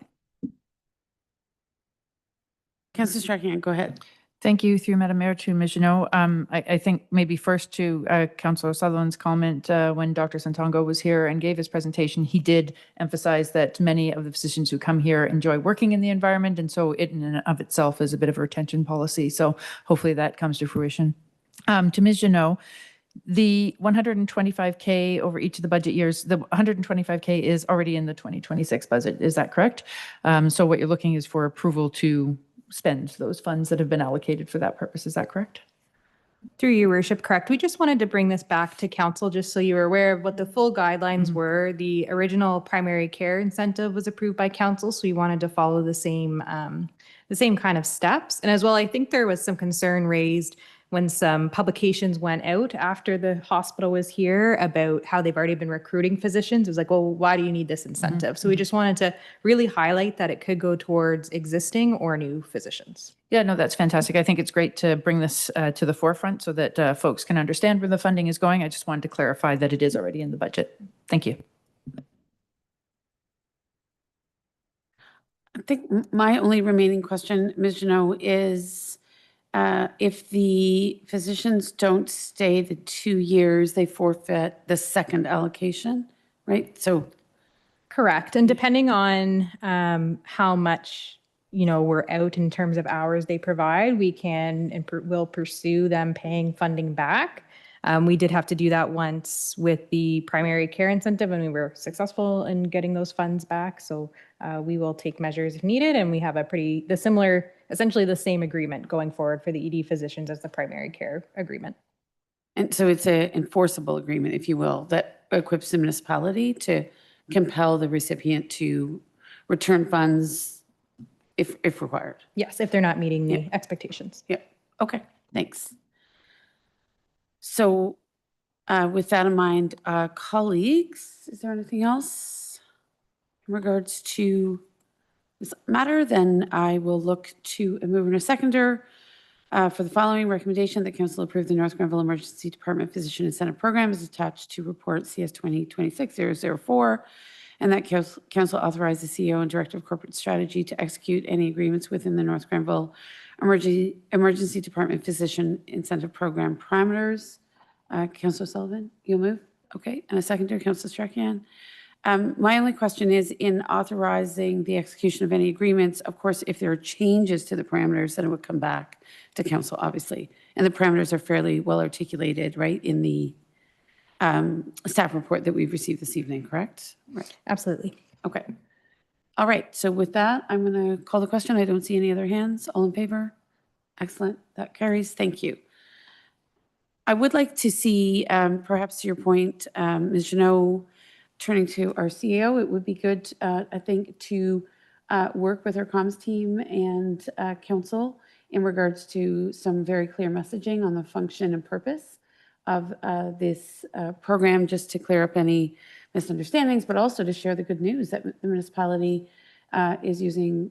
Councillor Strachian, go ahead. Thank you, through Madam Mayor, to Ms. Janot. I think maybe first to Councillor Sullivan's comment when Dr. Santongo was here and gave his presentation, he did emphasize that many of the physicians who come here enjoy working in the environment, and so it in and of itself is a bit of a retention policy. So hopefully that comes to fruition. To Ms. Janot, the 125K over each of the budget years, the 125K is already in the 2026 budget. Is that correct? So what you're looking is for approval to spend those funds that have been allocated for that purpose. Is that correct? Through your worship, correct. We just wanted to bring this back to council just so you were aware of what the full guidelines were. The original primary care incentive was approved by council, so we wanted to follow the same kind of steps. And as well, I think there was some concern raised when some publications went out after the hospital was here about how they've already been recruiting physicians. It was like, well, why do you need this incentive? So we just wanted to really highlight that it could go towards existing or new physicians. Yeah, no, that's fantastic. I think it's great to bring this to the forefront so that folks can understand where the funding is going. I just wanted to clarify that it is already in the budget. Thank you. I think my only remaining question, Ms. Janot, is if the physicians don't stay the 2 years, they forfeit the second allocation, right? So Correct. And depending on how much, we're out in terms of hours they provide, we can and will pursue them paying funding back. We did have to do that once with the primary care incentive, and we were successful in getting those funds back. So we will take measures if needed, and we have essentially the same agreement going forward for the ED physicians as the primary care agreement. and so it's an enforceable agreement, if you will, that equips the municipality to compel the recipient to return funds if required. Yes, if they're not meeting the expectations. Yeah. Okay. Thanks. So with that in mind, colleagues, is there anything else in regards to this matter? Then I will look to a mover and a seconder for the following recommendation: that council approve the North Grenville Emergency Department Physician Incentive Program as attached to report CS 2026-004, and that council authorize the CEO and Director of Corporate Strategy to execute any agreements within the North Grenville Emergency Department Physician Incentive Program parameters. Councillor Sullivan, you'll move? Okay. And a seconder, Councillor Stracan. My only question is, in authorizing the execution of any agreements, of course, if there are changes to the parameters, then it would come back to council, obviously. And the parameters are fairly well articulated, right, in the staff report that we've received this evening, correct? Right. Absolutely. Okay. All right. So with that, I'm going to call the question. I don't see any other hands. All in favor? Excellent. That carries. Thank you. I would like to see, perhaps to your point, Ms. Janot, turning to our CEO, it would be good, I think, to work with our comms team and council in regards to some very clear messaging on the function and purpose of this program, just to clear up any misunderstandings, but also to share the good news that the municipality is using,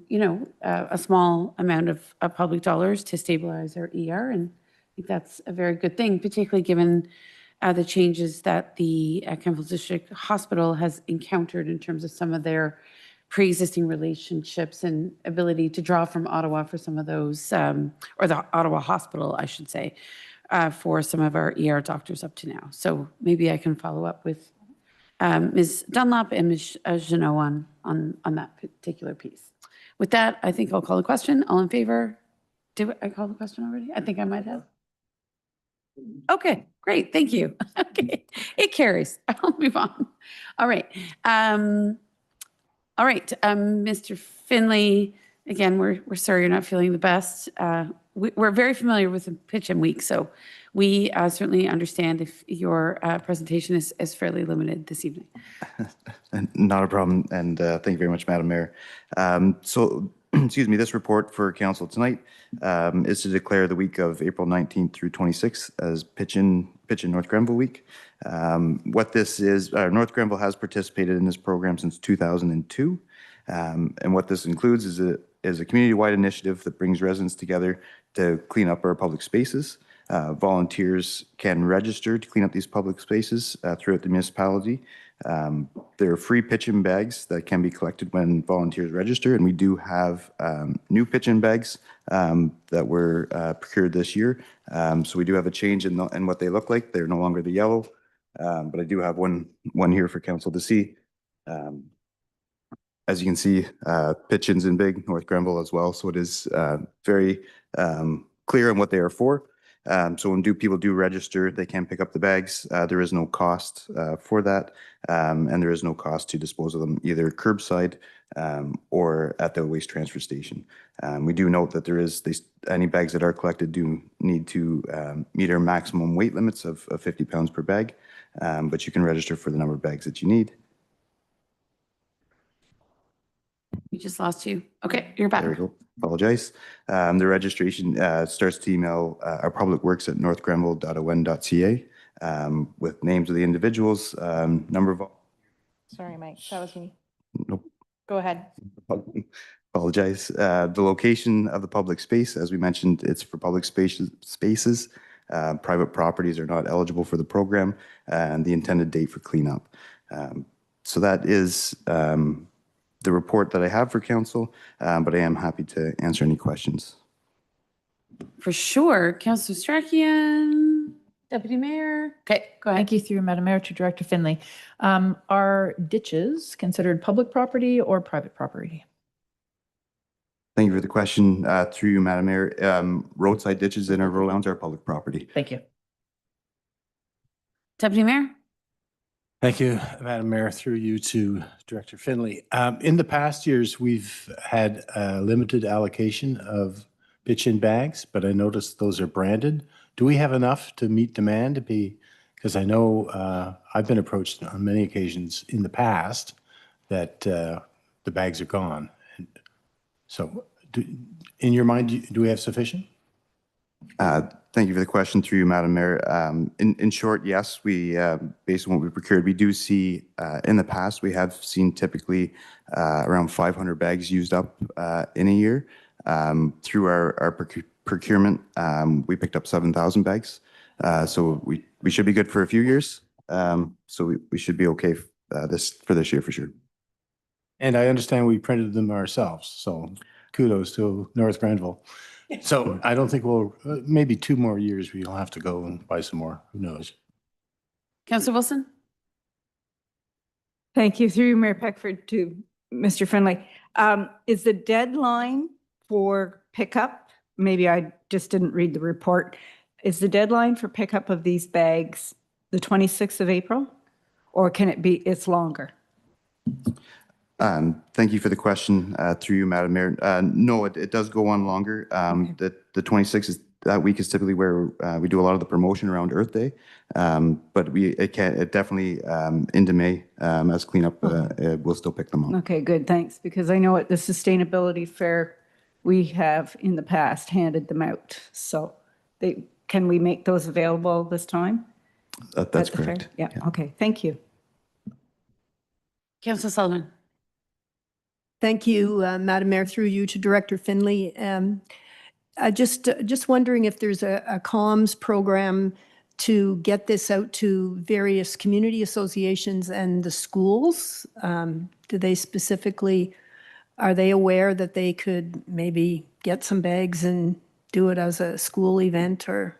a small amount of public dollars to stabilize our ER. And I think that's a very good thing, particularly given the changes that the Kemptville District Hospital has encountered in terms of some of their pre-existing relationships and ability to draw from Ottawa for some of those, or the Ottawa Hospital, I should say, for some of our ER doctors up to now. So maybe I can follow up with Ms. Dunlop and Ms. Janot on that particular piece. With that, I think I'll call the question. All in favor? Did I call the question already? I think I might have. Okay, great. Thank you. Okay, it carries. I'll move on. All right. Mr. Finley, again, we're sorry you're not feeling the best. We're very familiar with the Pitchin Week, so we certainly understand if your presentation is fairly limited this evening. Not a problem, and thank you very much, Madam Mayor. Excuse me, this report for council tonight is to declare the week of April 19th through 26th as Pitchin North Grenville Week. What this is, North Grenville has participated in this program since 2002, and what this includes is a community-wide initiative that brings residents together to clean up our public spaces. Volunteers can register to clean up these public spaces throughout the municipality. There are free pitch-in bags that can be collected when volunteers register, and we do have new pitch-in bags that were procured this year. So we do have a change in what they look like. They're no longer the yellow, but I do have one here for council to see. As you can see, pitch-ins in big, North Grenville as well. So it is very clear on what they are for. So when people do register, they can pick up the bags. There is no cost for that, and there is no cost to dispose of them either curbside or at the waste transfer station. We do note that any bags that are collected do need to meet our maximum weight limits of 50 pounds per bag, but you can register for the number of bags that you need. We just lost you. Okay, you're back. There we go. Apologize. The registration starts to email our public works at northgrenville.on.ca with names of the individuals, number of. Sorry, Mike, that was me. Nope. Go ahead. Apologize. The location of the public space, as we mentioned, it's for public spaces. Private properties are not eligible for the program, and the intended date for cleanup. So that is the report that I have for council, but I am happy to answer any questions. For sure. Councillor Strachian, Deputy Mayor. Okay, go ahead. Thank you through Madam Mayor to Director Finley. Are ditches considered public property or private property? Thank you for the question. Through you, Madam Mayor, roadside ditches in our rural lands are public property. Thank you. Deputy Mayor. Thank you, Madam Mayor, through you to Director Finley. In the past years, we've had a limited allocation of pitch-in bags, but I noticed those are branded. Do we have enough to meet demand? Because I know I've been approached on many occasions in the past that the bags are gone. So in your mind, do we have sufficient? Thank you for the question through you, Madam Mayor. In short, yes, we, based on what we procured, we do see, in the past, we have seen typically around 500 bags used up in a year. Through our procurement, we picked up 7,000 bags. So we should be good for a few years. So we should be okay for this year for sure. And I understand we printed them ourselves, so kudos to North Grenville. So I don't think maybe 2 more years we'll have to go and buy some more. Who knows? Councillor Wilson. Thank you. Through Mayor Peckford to Mr. Finley. Is the deadline for pickup, maybe I just didn't read the report, is the deadline for pickup of these bags the 26th of April? Or can it be, it's longer? Thank you for the question through you, Madam Mayor. No, it does go on longer. The 26th is that week is typically where we do a lot of the promotion around Earth Day, but it definitely into May as cleanup. We'll still pick them up. Okay, good, thanks. Because I know at the Sustainability Fair, we have in the past handed them out. So can we make those available this time? That's correct. Yeah, okay, thank you. Councillor Sullivan. Thank you, Madam Mayor, through you to Director Finley. Just wondering if there's a comms program to get this out to various community associations and the schools. Do they specifically, are they aware that they could maybe get some bags and do it as a school event? Or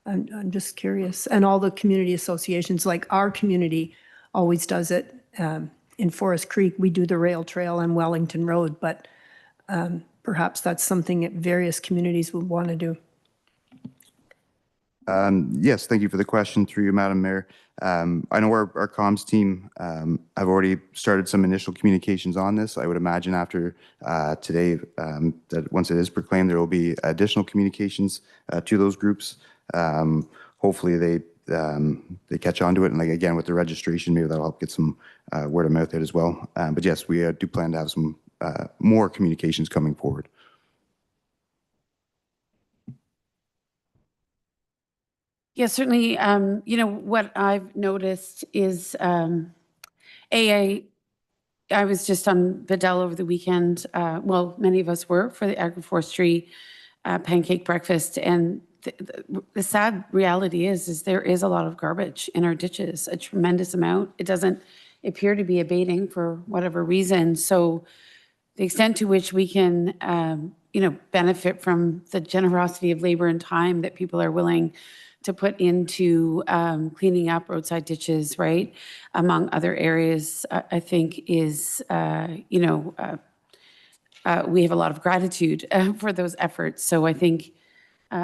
I'm just curious. And all the community associations, like our community always does it. In Forest Creek, we do the rail trail on Wellington Road, but perhaps that's something that various communities would want to do. Yes, thank you for the question through you, Madam Mayor. I know our comms team have already started some initial communications on this. I would imagine after today, that once it is proclaimed, there will be additional communications to those groups. Hopefully they catch on to it. And like, again, with the registration, maybe that'll help get some word of mouth out as well. But yes, we do plan to have some more communications coming forward. Yeah, certainly. You know, what I've noticed is, I was just on Vidal over the weekend. Well, many of us were for the agroforestry pancake breakfast. And the sad reality is there is a lot of garbage in our ditches, a tremendous amount. It doesn't appear to be abating for whatever reason. So the extent to which we can, you know, benefit from the generosity of labor and time that people are willing to put into cleaning up roadside ditches, right, among other areas, I think is, you know, we have a lot of gratitude for those efforts. So I think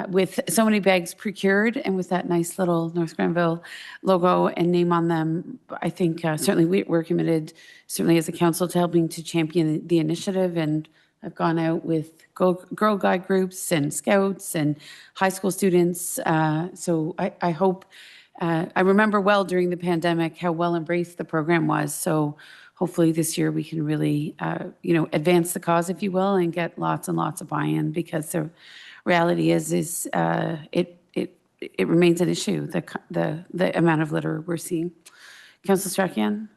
with so many bags procured and with that nice little North Granville logo and name on them, I think certainly we're committed, certainly as a council, to helping to champion the initiative. And I've gone out with Girl Guide groups and scouts and high school students. So I hope, I remember well during the pandemic how well embraced the program was. So hopefully this year we can really, advance the cause, if you will, and get lots and lots of buy-in, because the reality is it remains an issue, the amount of litter we're seeing. Councillor Strachan?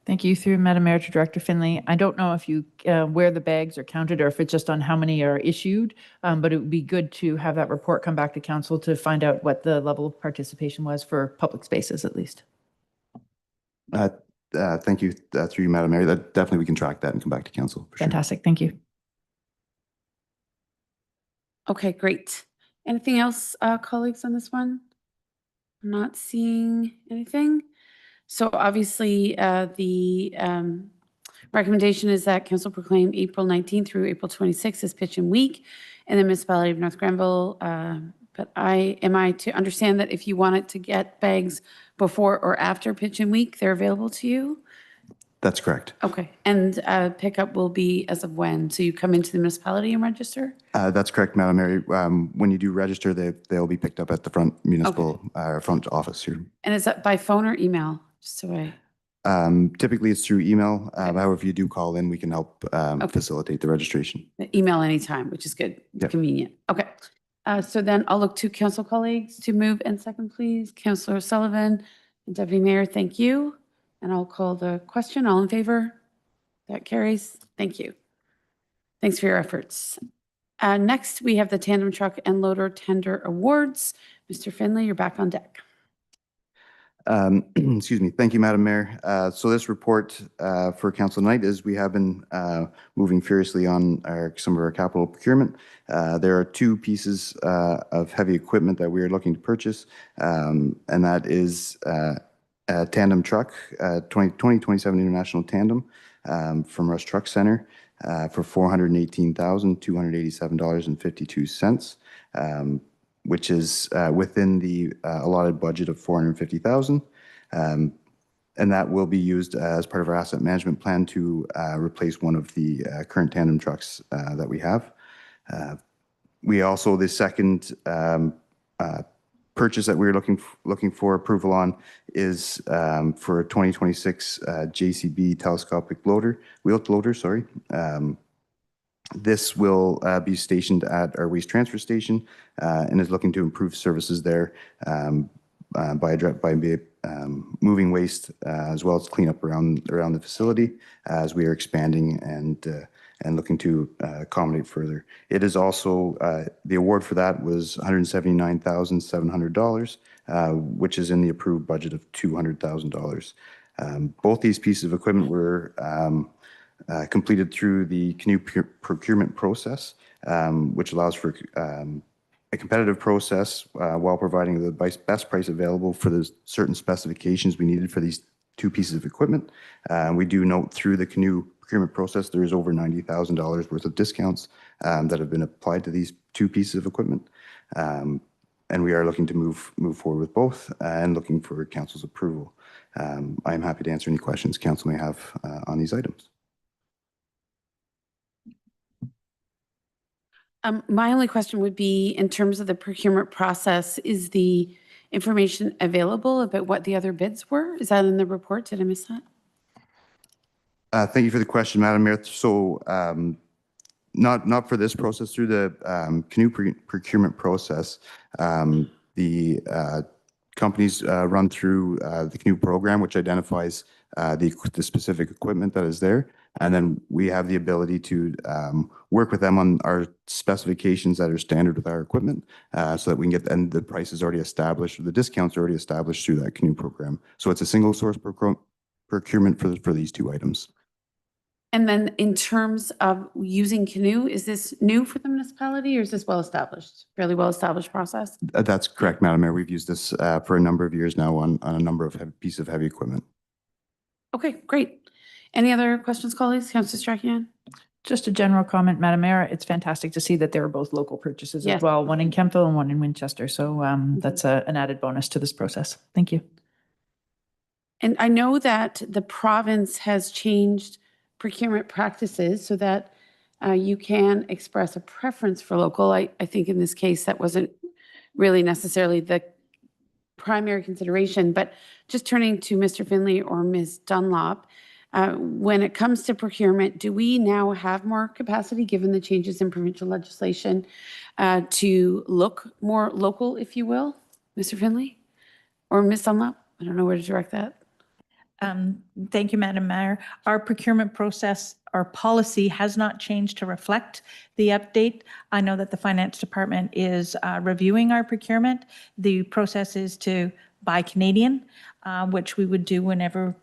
Thank you. Through Madam Mayor to Director Finley. I don't know if you where the bags are counted or if it's just on how many are issued, but it would be good to have that report come back to council to find out what the level of participation was for public spaces, at least. Thank you. Through you, Madam Mayor. That definitely we can track that and come back to council. For sure. Fantastic. Thank you. Okay, great. Anything else, colleagues, on this one? I'm not seeing anything. So obviously, the recommendation is that council proclaim April 19th through April 26th as Pitchin Week in the municipality of North Granville. But am I to understand that if you wanted to get bags before or after Pitchin Week, they're available to you? That's correct. Okay. And pickup will be as of when? So you come into the municipality and register? That's correct, Madam Mayor. When you do register, they'll be picked up at the front municipal front office here. And is that by phone or email? Just so Typically, it's through email. However, if you do call in, we can help facilitate the registration. email anytime, which is good. It's Yep. convenient. Okay. So then I'll look to council colleagues to move and second, please. Councillor Sullivan and Deputy Mayor, thank you. And I'll call the question. All in favor? That carries. Thank you. Thanks for your efforts. Next, we have the tandem truck and loader tender awards. Mr. Finley, you're back on deck. Excuse me. Thank you, Madam Mayor. So this report for council tonight is we have been moving furiously on some of our capital procurement. There are two pieces of heavy equipment that we are looking to purchase, and that is a tandem truck, 2027 International Tandem from Rush Truck Center for $418,287.52. Which is within the allotted budget of $450,000. And that will be used as part of our asset management plan to replace one of the current tandem trucks that we have. We also, the second purchase that we're looking for approval on is for a 2026 JCB telescopic wheeled loader, sorry. This will be stationed at our waste transfer station and is looking to improve services there by moving waste as well as clean up around the facility as we are expanding and looking to accommodate further. It is also, the award for that was $179,700, which is in the approved budget of $200,000. Both these pieces of equipment were completed through the canoe procurement process, which allows for a competitive process while providing the best price available for the certain specifications we needed for these two pieces of equipment. We do note through the canoe procurement process, there is over $90,000 worth of discounts that have been applied to these two pieces of equipment. And we are looking to move forward with both and looking for council's approval. I'm happy to answer any questions council may have on these items. My only question would be, in terms of the procurement process, is the information available about what the other bids were? Is that in the report? Did I miss that? Thank you for the question, Madam Mayor. So not for this process, through the canoe procurement process, the companies run through the canoe program, which identifies the specific equipment that is there. And then we have the ability to work with them on our specifications that are standard with our equipment so that we can get, and the price is already established, or the discounts are already established through that canoe program. So it's a single source procurement for these two items. And then in terms of using canoe, is this new for the municipality or is this well-established, fairly well-established process? That's correct, Madam Mayor. We've used this for a number of years now on a number of pieces of heavy equipment. Okay, great. Any other questions, colleagues? Councillor Strachan? Just a general comment, Madam Mayor, it's fantastic to see that there are both local purchases Yes. as well, one in Kemptville and one in Winchester. So that's an added bonus to this process. Thank you. And I know that the province has changed procurement practices so that you can express a preference for local. I think in this case, that wasn't really necessarily the primary consideration, but just turning to Mr. Finley or Ms. Dunlop, when it comes to procurement, do we now have more capacity, given the changes in provincial legislation, to look more local, if you will? Mr. Finley or Ms. Dunlop? I don't know where to direct that. Thank you, Madam Mayor. Our procurement process, our policy has not changed to reflect the update. I know that the Finance Department is reviewing our procurement. The process is to buy Canadian, which we would do whenever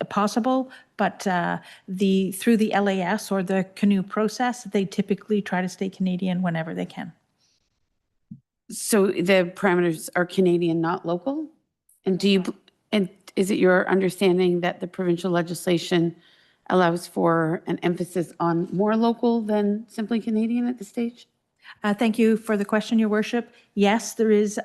possible, but through the LAS or the canoe process, they typically try to stay Canadian whenever they can. So the parameters are Canadian, not local? And and is it your understanding that the provincial legislation allows for an emphasis on more local than simply Canadian at this stage? Thank you for the question, Your Worship. Yes, there is,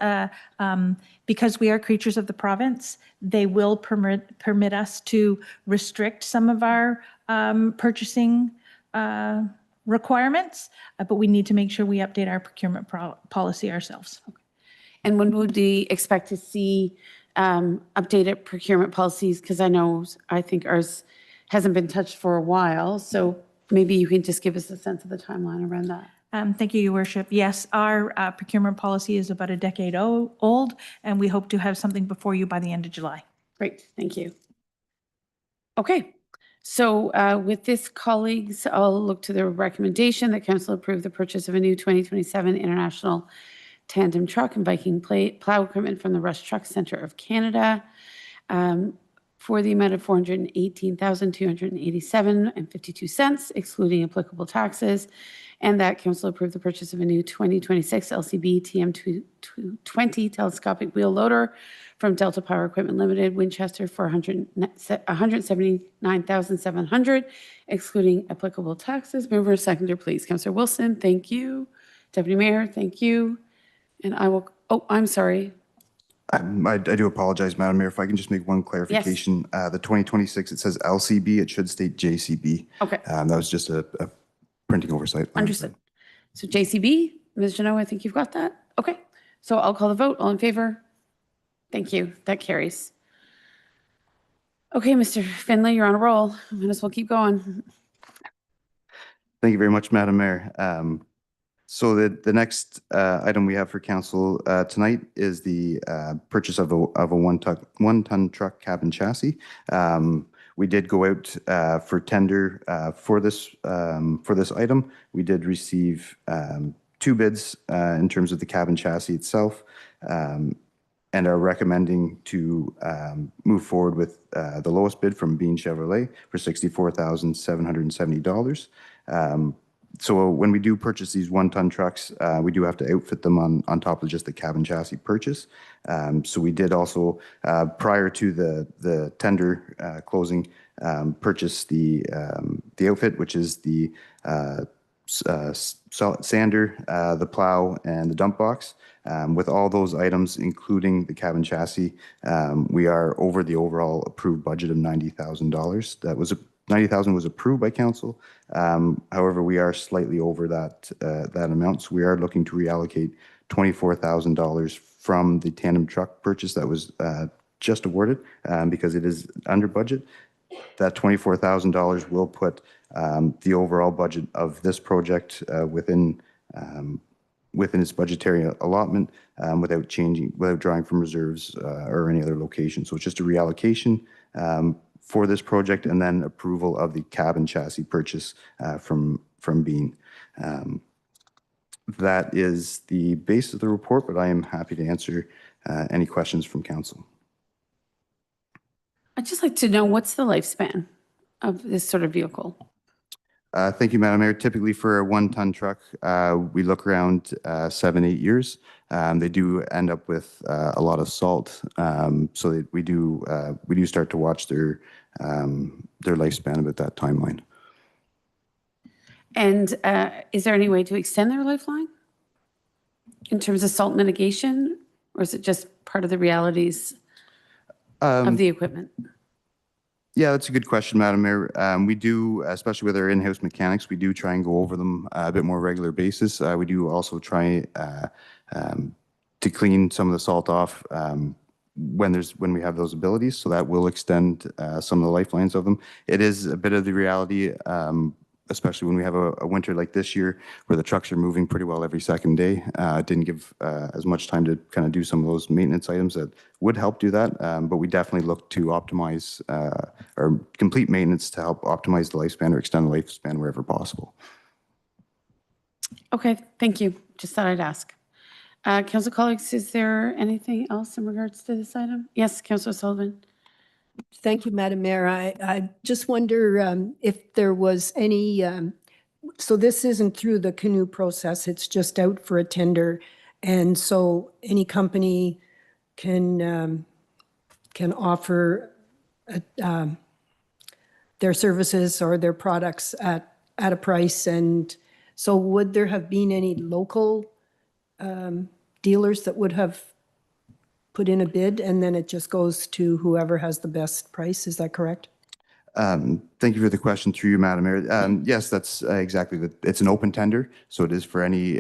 because we are creatures of the province, they will permit us to restrict some of our purchasing requirements, but we need to make sure we update our procurement policy ourselves. Okay. And when would we expect to see updated procurement policies? Because I think ours hasn't been touched for a while. So maybe you can just give us a sense of the timeline around that. Thank you, Your Worship. Yes, our procurement policy is about a decade old, and we hope to have something before you by the end of July. Great, thank you. Okay, so with this, colleagues, I'll look to the recommendation that Council approve the purchase of a new 2027 International Tandem Truck and Viking plow equipment from the Rush Truck Center of Canada for the amount of $418,287.52, excluding applicable taxes, and that Council approve the purchase of a new 2026 LCB TM220 telescopic wheel loader from Delta Power Equipment Limited, Winchester, for $179,700, excluding applicable taxes. Mover and seconder, please. Councillor Wilson, thank you. Deputy Mayor, thank you. And I will, I'm sorry. I do apologize, Madam Mayor. If I can just make one clarification. The 2026, it says LCB, it should state JCB. Okay. That was just a printing oversight. Understood. So JCB, Ms. Janot, I think you've got that. Okay. So I'll call the vote. All in favor? Thank you. That carries. Okay, Mr. Finley, you're on a roll. Might as well keep going. Thank you very much, Madam Mayor. So the next item we have for council tonight is the purchase of a one-ton truck cab and chassis. We did go out for tender for this item. We did receive 2 bids in terms of the cab and chassis itself, and are recommending to move forward with the lowest bid from Bean Chevrolet for $64,770. So when we do purchase these one-ton trucks, we do have to outfit them on top of just the cab and chassis purchase. So we did also, prior to the tender closing, purchase the outfit, which is the sander, the plow, and the dump box. With all those items, including the cab and chassis, we are over the overall approved budget of $90,000. That was $90,000 was approved by council. However, we are slightly over that amount. So we are looking to reallocate $24,000 from the tandem truck purchase that was just awarded because it is under budget. That $24,000 will put the overall budget of this project within its budgetary allotment without drawing from reserves or any other location. So it's just a reallocation for this project, and then approval of the cab and chassis purchase from Bean. That is the base of the report, but I am happy to answer any questions from council. I'd just like to know, what's the lifespan of this sort of vehicle? Thank you, Madam Mayor. Typically for a one-ton truck, we look around 7-8 years. They do end up with a lot of salt, so we do start to watch their lifespan about that timeline. And is there any way to extend their lifeline in terms of salt mitigation, or is it just part of the realities of the equipment? Yeah, that's a good question, Madam Mayor. We do, especially with our in-house mechanics, we do try and go over them a bit more regular basis. We do also try to clean some of the salt off when we have those abilities, so that will extend some of the lifelines of them. It is a bit of the reality, especially when we have a winter like this year where the trucks are moving pretty well every second day. It didn't give as much time to kind of do some of those maintenance items that would help do that, but we definitely look to optimize or complete maintenance to help optimize the lifespan or extend the lifespan wherever possible. Okay, thank you. Just thought I'd ask. Council colleagues, is there anything else in regards to this item? Yes, Councillor Sullivan. Thank you, Madam Mayor. I just wonder if there was any, so this isn't through the canoe process, it's just out for a tender. And so any company can offer their services or their products at a price. And so would there have been any local dealers that would have put in a bid and then it just goes to whoever has the best price? Is that correct? Thank you for the question through you, Madam Mayor. Yes, that's exactly that. It's an open tender, so it is for any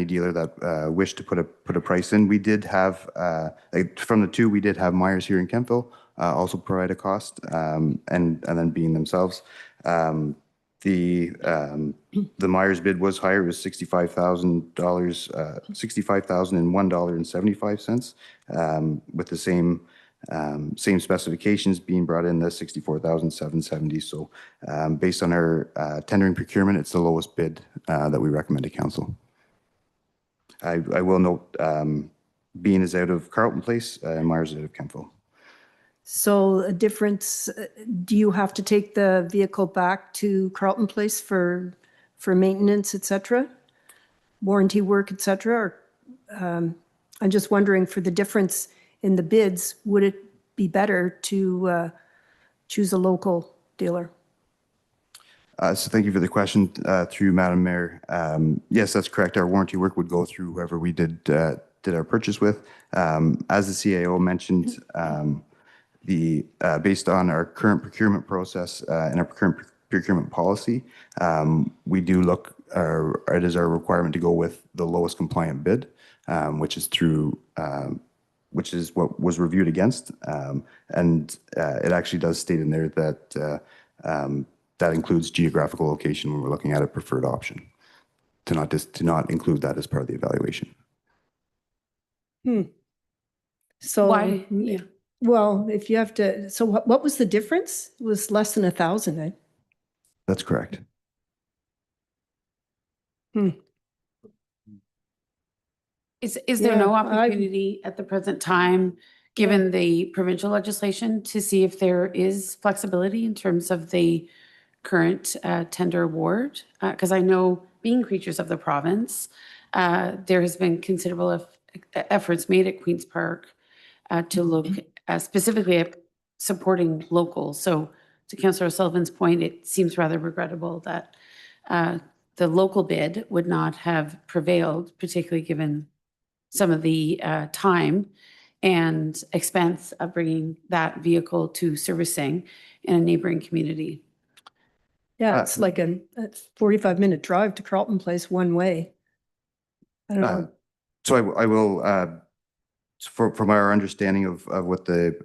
dealer that wished to put a price in. We did have from the two, we did have Myers here in Kemptville also provide a cost, and then being themselves. The Myers bid was higher. It was $65,000, $65,001.75, with the same specifications being brought in, the $64,770. So based on our tendering procurement, it's the lowest bid that we recommend to council. I will note, Bean is out of Carleton Place and Myers is out of Kemptville. So a difference, do you have to take the vehicle back to Carleton Place for maintenance, et cetera? Warranty work, et cetera? Or, I'm just wondering, for the difference in the bids, would it be better to choose a local dealer? So thank you for the question through Madam Mayor. Yes, that's correct. Our warranty work would go through whoever we did our purchase with. As the CAO mentioned, based on our current procurement process and our current procurement policy, we do look, it is our requirement to go with the lowest compliant bid, which is what was reviewed against. And it actually does state in there that that includes geographical location when we're looking at a preferred option, to not include that as part of the evaluation. So Why? Yeah. Well, if you have to, so what was the difference? It was less than 1,000, eh? That's correct. Is there no Yeah, opportunity at the present time, given the provincial legislation, to see if there is flexibility in terms of the current tender award? Because I know, being creatures of the province, there has been considerable efforts made at Queen's Park to look specifically at supporting locals. So to Councillor Sullivan's point, it seems rather regrettable that the local bid would not have prevailed, particularly given some of the time and expense of bringing that vehicle to servicing in a neighboring community. Yeah, it's like a 45-minute drive to Carleton Place one way. I don't know. So I will, from our understanding of what the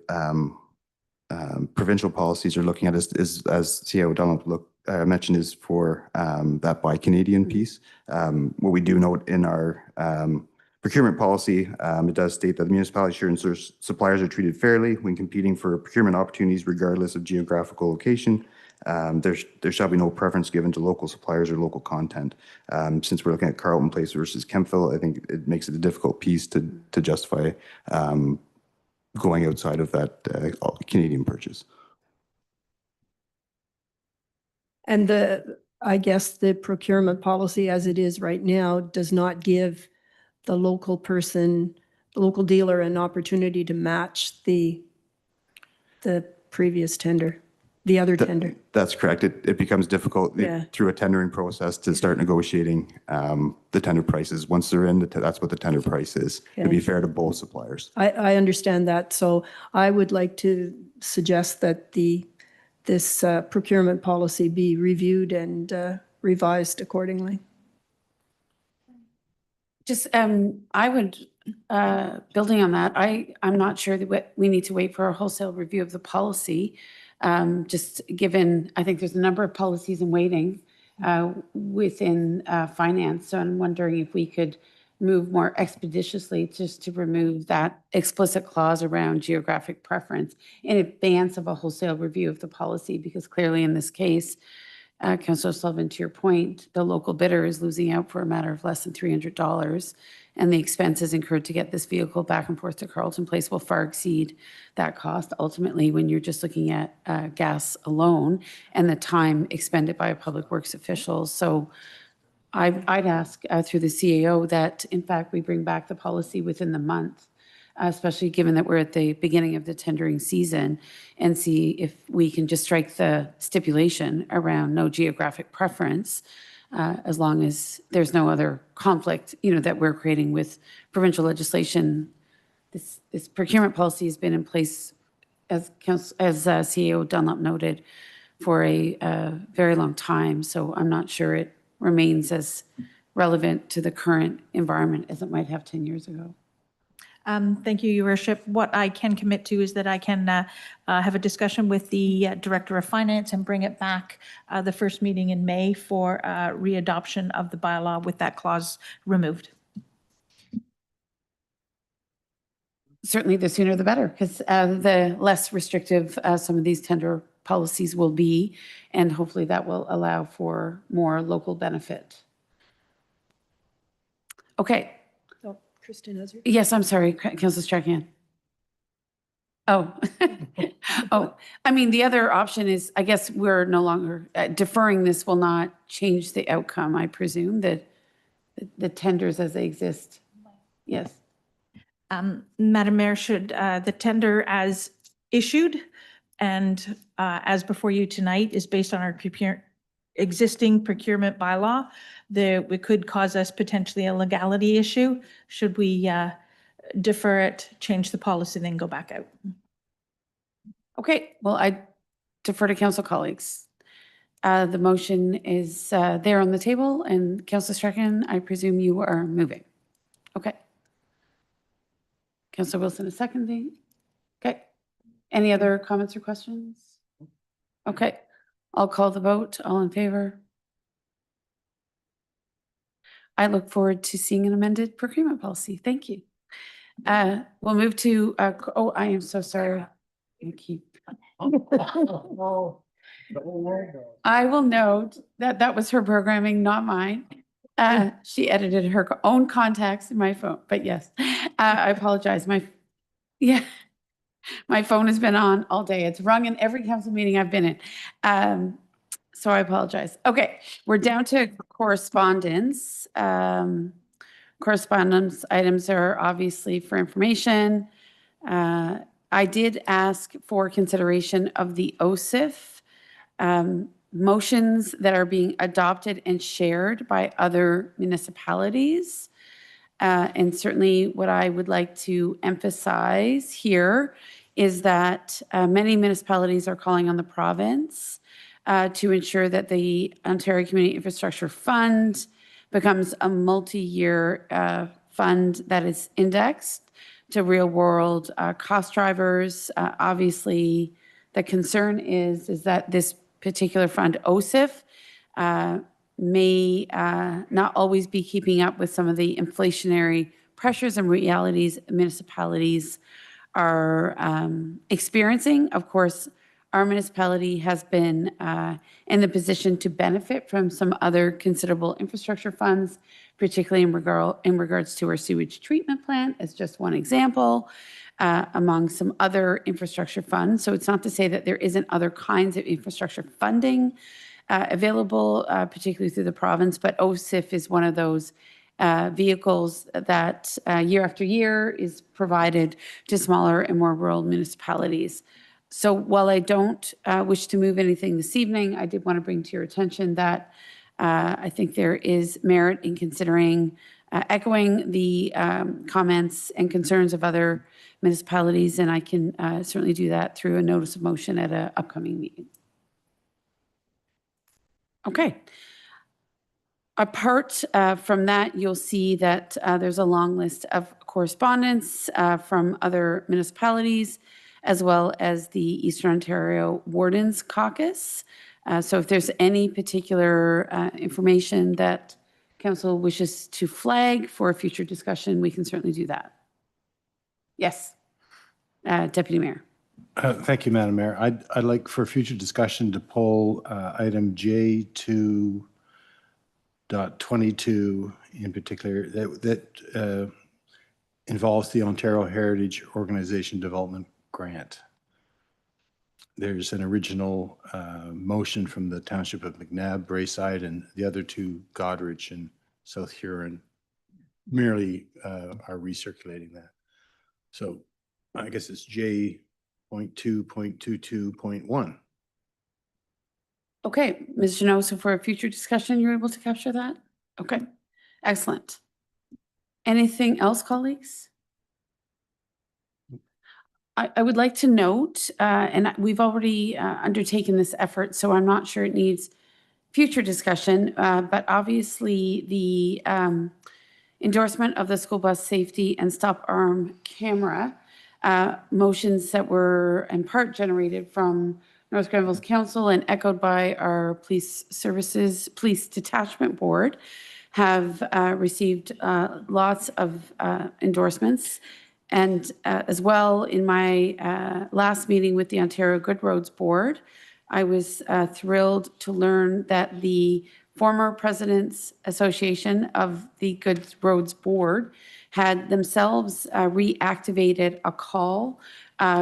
provincial policies are looking at is as CAO Dunlop mentioned, is for that Buy Canadian piece. What we do note in our procurement policy, it does state that the municipality assurance suppliers are treated fairly when competing for procurement opportunities regardless of geographical location. There shall be no preference given to local suppliers or local content. Since we're looking at Carleton Place versus Kemptville, I think it makes it a difficult piece to justify going outside of that Canadian purchase. And I guess the procurement policy as it is right now does not give the local person, the local dealer, an opportunity to match the previous tender. the other tender. That's correct. It becomes difficult Yeah. through a tendering process to start negotiating the tender prices. Once they're in, that's what the tender price is, to be Okay. fair to both suppliers. I understand that. So I would like to suggest that this procurement policy be reviewed and revised accordingly. Just, I would, building on that, I'm not sure that we need to wait for a wholesale review of the policy. Just given, I think there's a number of policies in waiting within finance. So I'm wondering if we could move more expeditiously just to remove that explicit clause around geographic preference in advance of a wholesale review of the policy, because clearly in this case, Councillor Sullivan, to your point, the local bidder is losing out for a matter of less than $300, and the expenses incurred to get this vehicle back and forth to Carleton Place will far exceed that cost ultimately when you're just looking at gas alone and the time expended by public works officials. So I'd ask through the CAO that, in fact, we bring back the policy within the month, especially given that we're at the beginning of the tendering season, and see if we can just strike the stipulation around no geographic preference, as long as there's no other conflict, that we're creating with provincial legislation. This procurement policy has been in place, as CAO Dunlop noted, for a very long time. So I'm not sure it remains as relevant to the current environment as it might have 10 years ago. Thank you, Your Worship. What I can commit to is that I can have a discussion with the Director of Finance and bring it back the first meeting in May for readoption of the bylaw with that clause removed. Certainly the sooner the better, because the less restrictive some of these tender policies will be, and hopefully that will allow for more local benefit. Okay. Oh, Kristen has her. Yes, I'm sorry, Councillor Strachan. Oh, I mean, the other option is, I guess we're no longer, deferring this will not change the outcome, I presume, that the tenders as they exist. Yes. Madam Mayor, should the tender as issued and as before you tonight is based on our existing procurement bylaw, it could cause us potentially a legality issue. Should we defer it, change the policy, then go back out? Okay, well, I defer to council colleagues. The motion is there on the table, and Councillor Strachan, I presume you are moving. Okay. Councillor Wilson is seconding. Okay. Any other comments or questions? Okay, I'll call the vote. All in favor? I look forward to seeing an amended procurement policy. Thank you. We'll move to, oh, I am so sorry. I will note that that was her programming, not mine. She edited her own contacts in my phone, but yes, I apologize. My phone has been on all day. It's rung in every council meeting I've been in. So I apologize. Okay, we're down to correspondence. Correspondence items are obviously for information. I did ask for consideration of the OSIF motions that are being adopted and shared by other municipalities. And certainly what I would like to emphasize here is that many municipalities are calling on the province to ensure that the Ontario Community Infrastructure Fund becomes a multi-year fund that is indexed to real-world cost drivers. Obviously, the concern is that this particular fund, OSIF, may not always be keeping up with some of the inflationary pressures and realities municipalities are experiencing. Of course, our municipality has been in the position to benefit from some other considerable infrastructure funds, particularly in regards to our sewage treatment plant, as just one example, among some other infrastructure funds. So it's not to say that there isn't other kinds of infrastructure funding available, particularly through the province, but OSIF is one of those vehicles that year after year is provided to smaller and more rural municipalities. So while I don't wish to move anything this evening, I did want to bring to your attention that I think there is merit in considering echoing the comments and concerns of other municipalities, and I can certainly do that through a notice of motion at an upcoming meeting. Okay. Apart from that, you'll see that there's a long list of correspondence from other municipalities, as well as the Eastern Ontario Wardens Caucus. So if there's any particular information that council wishes to flag for a future discussion, we can certainly do that. Yes, Deputy Mayor. Thank you, Madam Mayor. I'd like for future discussion to pull item J2.22 in particular that involves the Ontario Heritage Organization Development Grant. There's an original motion from the Township of McNabb, Braeside, and the other two, Goderich and South Huron, merely are recirculating that. So I guess it's J.2.22.1. Okay, Ms. Janot, so for a future discussion, you're able to capture that? Okay, excellent. Anything else, colleagues? I would like to note, and we've already undertaken this effort, so I'm not sure it needs future discussion, but obviously the endorsement of the school bus safety and stop arm camera motions that were in part generated from North Grenville's Council and echoed by our Police Detachment Board have received lots of endorsements. And as well, in my last meeting with the Ontario Good Roads Board, I was thrilled to learn that the former President's Association of the Good Roads Board had themselves reactivated a call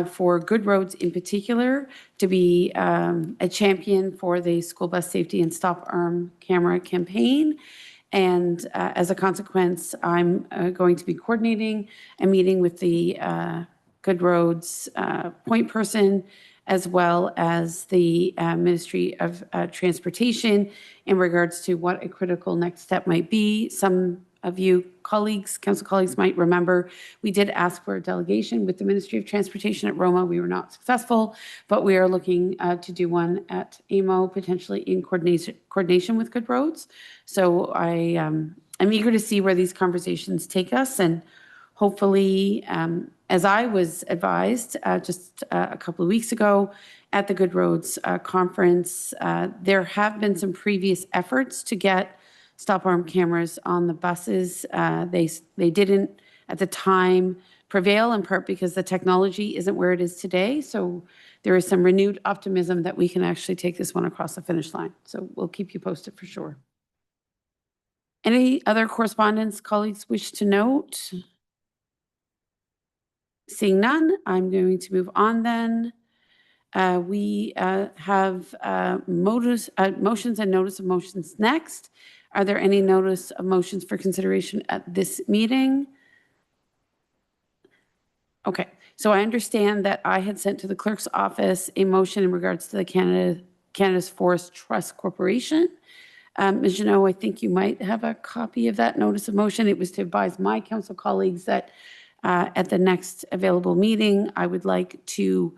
for Good Roads in particular to be a champion for the school bus safety and stop arm camera campaign. And as a consequence, I'm going to be coordinating a meeting with the Good Roads point person, as well as the Ministry of Transportation in regards to what a critical next step might be. Some of you colleagues, council colleagues might remember, we did ask for a delegation with the Ministry of Transportation at Roma. We were not successful, but we are looking to do one at AMO, potentially in coordination with Good Roads. So I'm eager to see where these conversations take us, and hopefully, as I was advised just a couple of weeks ago at the Good Roads conference, there have been some previous efforts to get stop arm cameras on the buses. They didn't at the time prevail, in part because the technology isn't where it is today. So there is some renewed optimism that we can actually take this one across the finish line. So we'll keep you posted for sure. Any other correspondence colleagues wish to note? Seeing none, I'm going to move on then. We have motions and notice of motions next. Are there any notice of motions for consideration at this meeting? Okay, so I understand that I had sent to the clerk's office a motion in regards to the Canada's Forest Trust Corporation. Ms. Janot, I think you might have a copy of that notice of motion. It was to advise my council colleagues that at the next available meeting, I would like to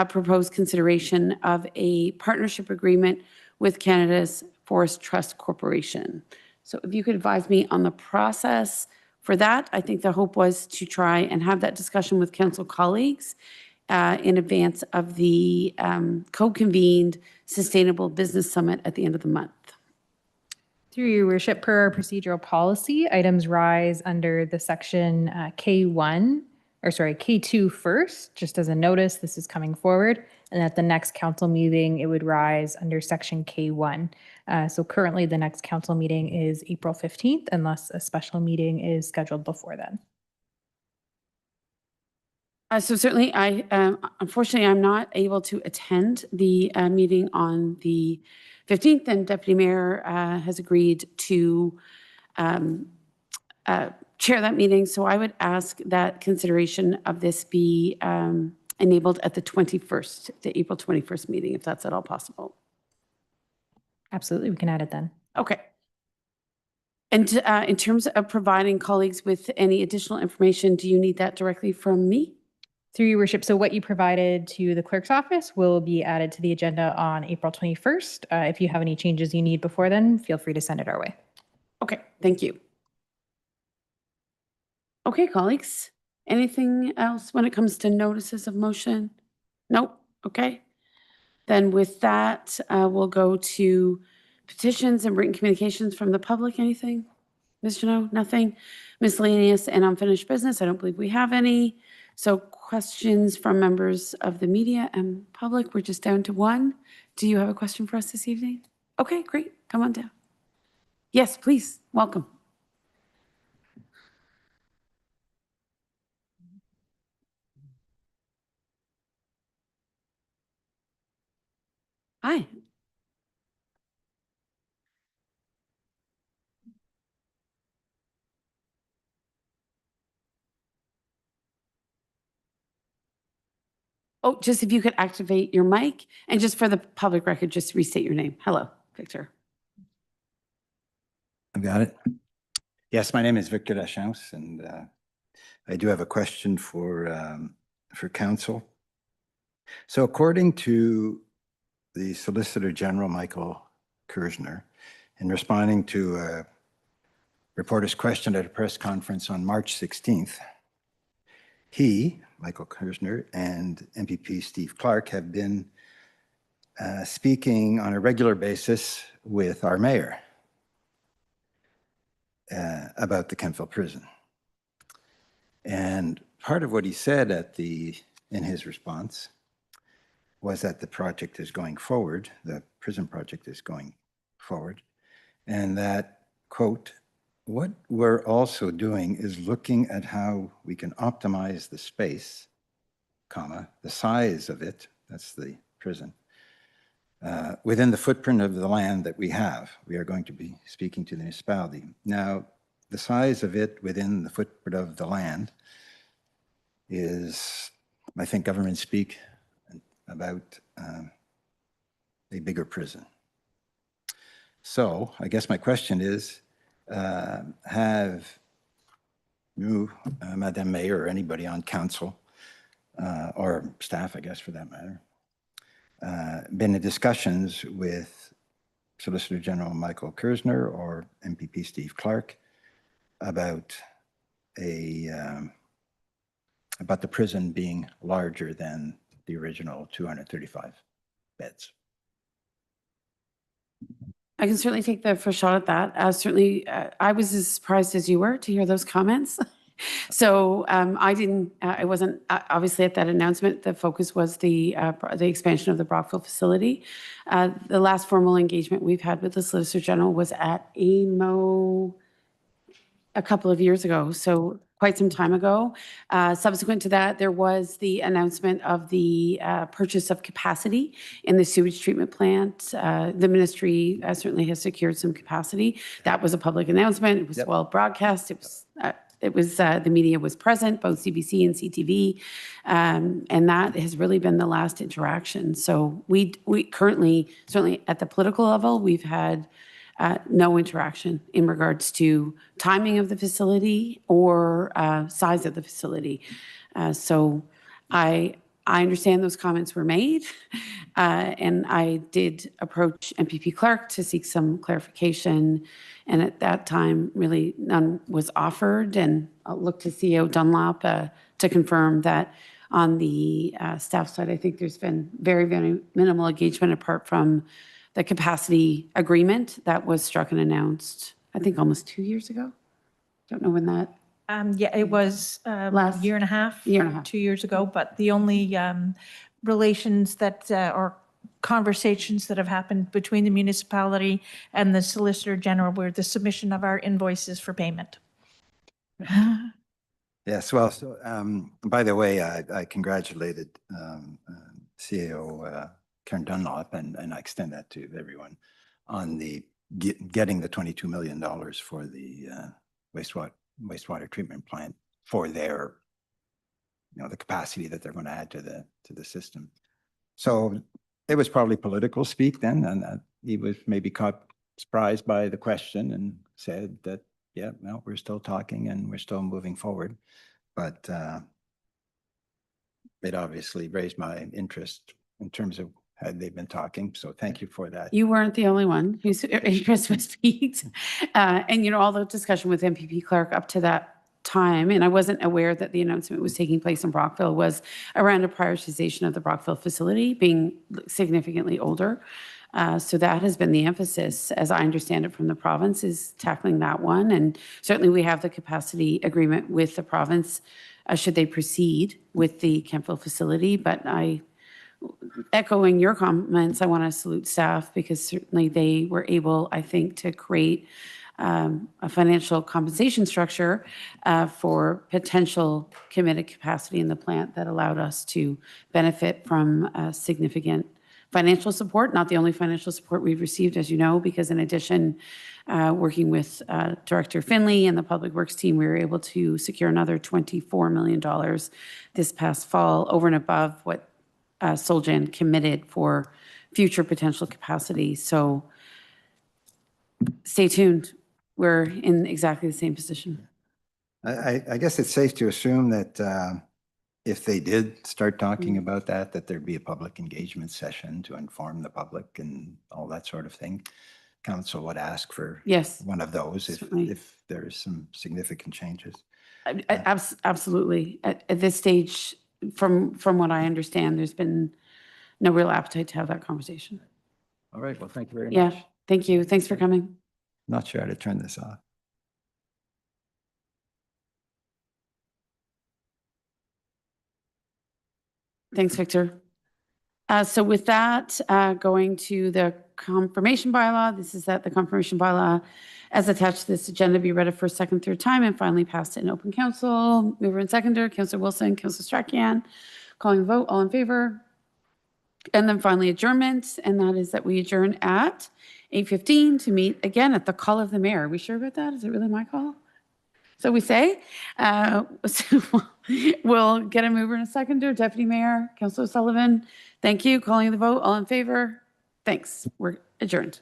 propose consideration of a partnership agreement with Canada's Forest Trust Corporation. So if you could advise me on the process for that, I think the hope was to try and have that discussion with council colleagues in advance of the co-convened Sustainable Business Summit at the end of the month. Through your worship, per our procedural policy, items rise under the section K2 first, just as a notice, this is coming forward. And at the next council meeting, it would rise under section K1. So currently the next council meeting is April 15th, unless a special meeting is scheduled before then. So certainly, unfortunately, I'm not able to attend the meeting on the 15th, and Deputy Mayor has agreed to chair that meeting. So I would ask that consideration of this be enabled at the 21st, the April 21st meeting, if that's at all possible. Absolutely, we can add it then. Okay. And in terms of providing colleagues with any additional information, do you need that directly from me? Through your worship, so what you provided to the clerk's office will be added to the agenda on April 21st. If you have any changes you need before then, feel free to send it our way. Okay, thank you. Okay, colleagues, anything else when it comes to notices of motion? Nope, okay. Then with that, we'll go to petitions and written communications from the public. Anything? Ms. Janot, nothing? Miscellaneous and unfinished business, I don't believe we have any. So questions from members of the media and public, we're just down to one. Do you have a question for us this evening? Okay, great, come on down. Yes, please, welcome. Hi. Oh, just if you could activate your mic and just for the public record, just restate your name. Hello, Victor. I've got it. Yes, my name is Victor Lachance, and I do have a question for council. So according to the Solicitor General, Michael Kerzner, in responding to a reporter's question at a press conference on March 16th, he, Michael Kerzner, and MPP Steve Clark have been speaking on a regular basis with our mayor about the Kemptville prison. And part of what he said in his response was that the project is going forward, the prison project is going forward, and that, quote, what we're also doing is looking at how we can optimize the space, comma, the size of it, that's the prison, within the footprint of the land that we have. We are going to be speaking to the municipality. Now, the size of it within the footprint of the land is, I think, government speak about a bigger prison. So I guess my question is, have you, Madam Mayor, or anybody on council, or staff, I guess, for that matter, been in discussions with Solicitor General Michael Kerzner or MPP Steve Clark about the prison being larger than the original 235 beds? I can certainly take the first shot at that. Certainly, I was as surprised as you were to hear those comments. So I wasn't obviously at that announcement. The focus was the expansion of the Brockville facility. The last formal engagement we've had with the Solicitor General was at AMO a couple of years ago, so quite some time ago. Subsequent to that, there was the announcement of the purchase of capacity in the sewage treatment plant. The ministry certainly has secured some capacity. That was a public announcement. It was well broadcast. It was the media was present, both CBC and CTV, and that has really been the last interaction. So we currently, certainly at the political level, we've had no interaction in regards to timing of the facility or size of the facility. So I understand those comments were made, and I did approach MPP Clark to seek some clarification. And at that time, really none was offered. And I'll look to CEO Dunlop to confirm that on the staff side, I think there's been very, very minimal engagement apart from the capacity agreement that was struck and announced, I think almost 2 years ago. Don't know when that. Yeah, it was Last year and a half, 2 years ago, but the only relations that, or conversations that have happened between the municipality and the Solicitor General were the submission of our invoices for payment. Yes, well, so, by the way, I congratulated CEO Karen Dunlop, and I extend that to everyone, on the getting the $22 million for the wastewater treatment plant for their the capacity that they're going to add to the system. So it was probably political speak then, and he was maybe caught surprised by the question and said that, yeah, no, we're still talking and we're still moving forward. But it obviously raised my interest in terms of had they been talking. So thank you for that. You weren't the only one whose interest was piqued. And, all the discussion with MPP Clark up to that time, and I wasn't aware that the announcement was taking place in Brockville, was around a prioritization of the Brockville facility being significantly older. So that has been the emphasis, as I understand it from the province, is tackling that one. And certainly we have the capacity agreement with the province should they proceed with the Kemptville facility. But echoing your comments, I want to salute staff because certainly they were able, I think, to create a financial compensation structure for potential committed capacity in the plant that allowed us to benefit from significant financial support, not the only financial support we've received, as you know, because in addition, working with Director Finley and the Public Works team, we were able to secure another $24 million this past fall over and above what Solgen committed for future potential capacity. So stay tuned. We're in exactly the same position. I guess it's safe to assume that if they did start talking about that there'd be a public engagement session to inform the public and all that sort of thing. Council would ask for Yes, one of those certainly. if there's some significant changes. Absolutely. At this stage, from what I understand, there's been no real appetite to have that conversation. All right, well, thank you very Yeah, much. thank you. Thanks for coming. Not sure how to turn this off. Thanks, Victor. So with that, going to the confirmation bylaw, this is that the confirmation bylaw as attached to this agenda be read a first, second, third time and finally passed in open council. Mover and seconder, Councillor Wilson, Councillor Strachian. Calling the vote, all in favor? And then finally adjournment, and that is that we adjourn at 8:15 to meet again at the call of the mayor. Are we sure about that? Is it really my call? So we say, so we'll get a mover and a seconder. Deputy Mayor, Councillor Sullivan, thank you. Calling the vote, all in favor? Thanks. We're adjourned.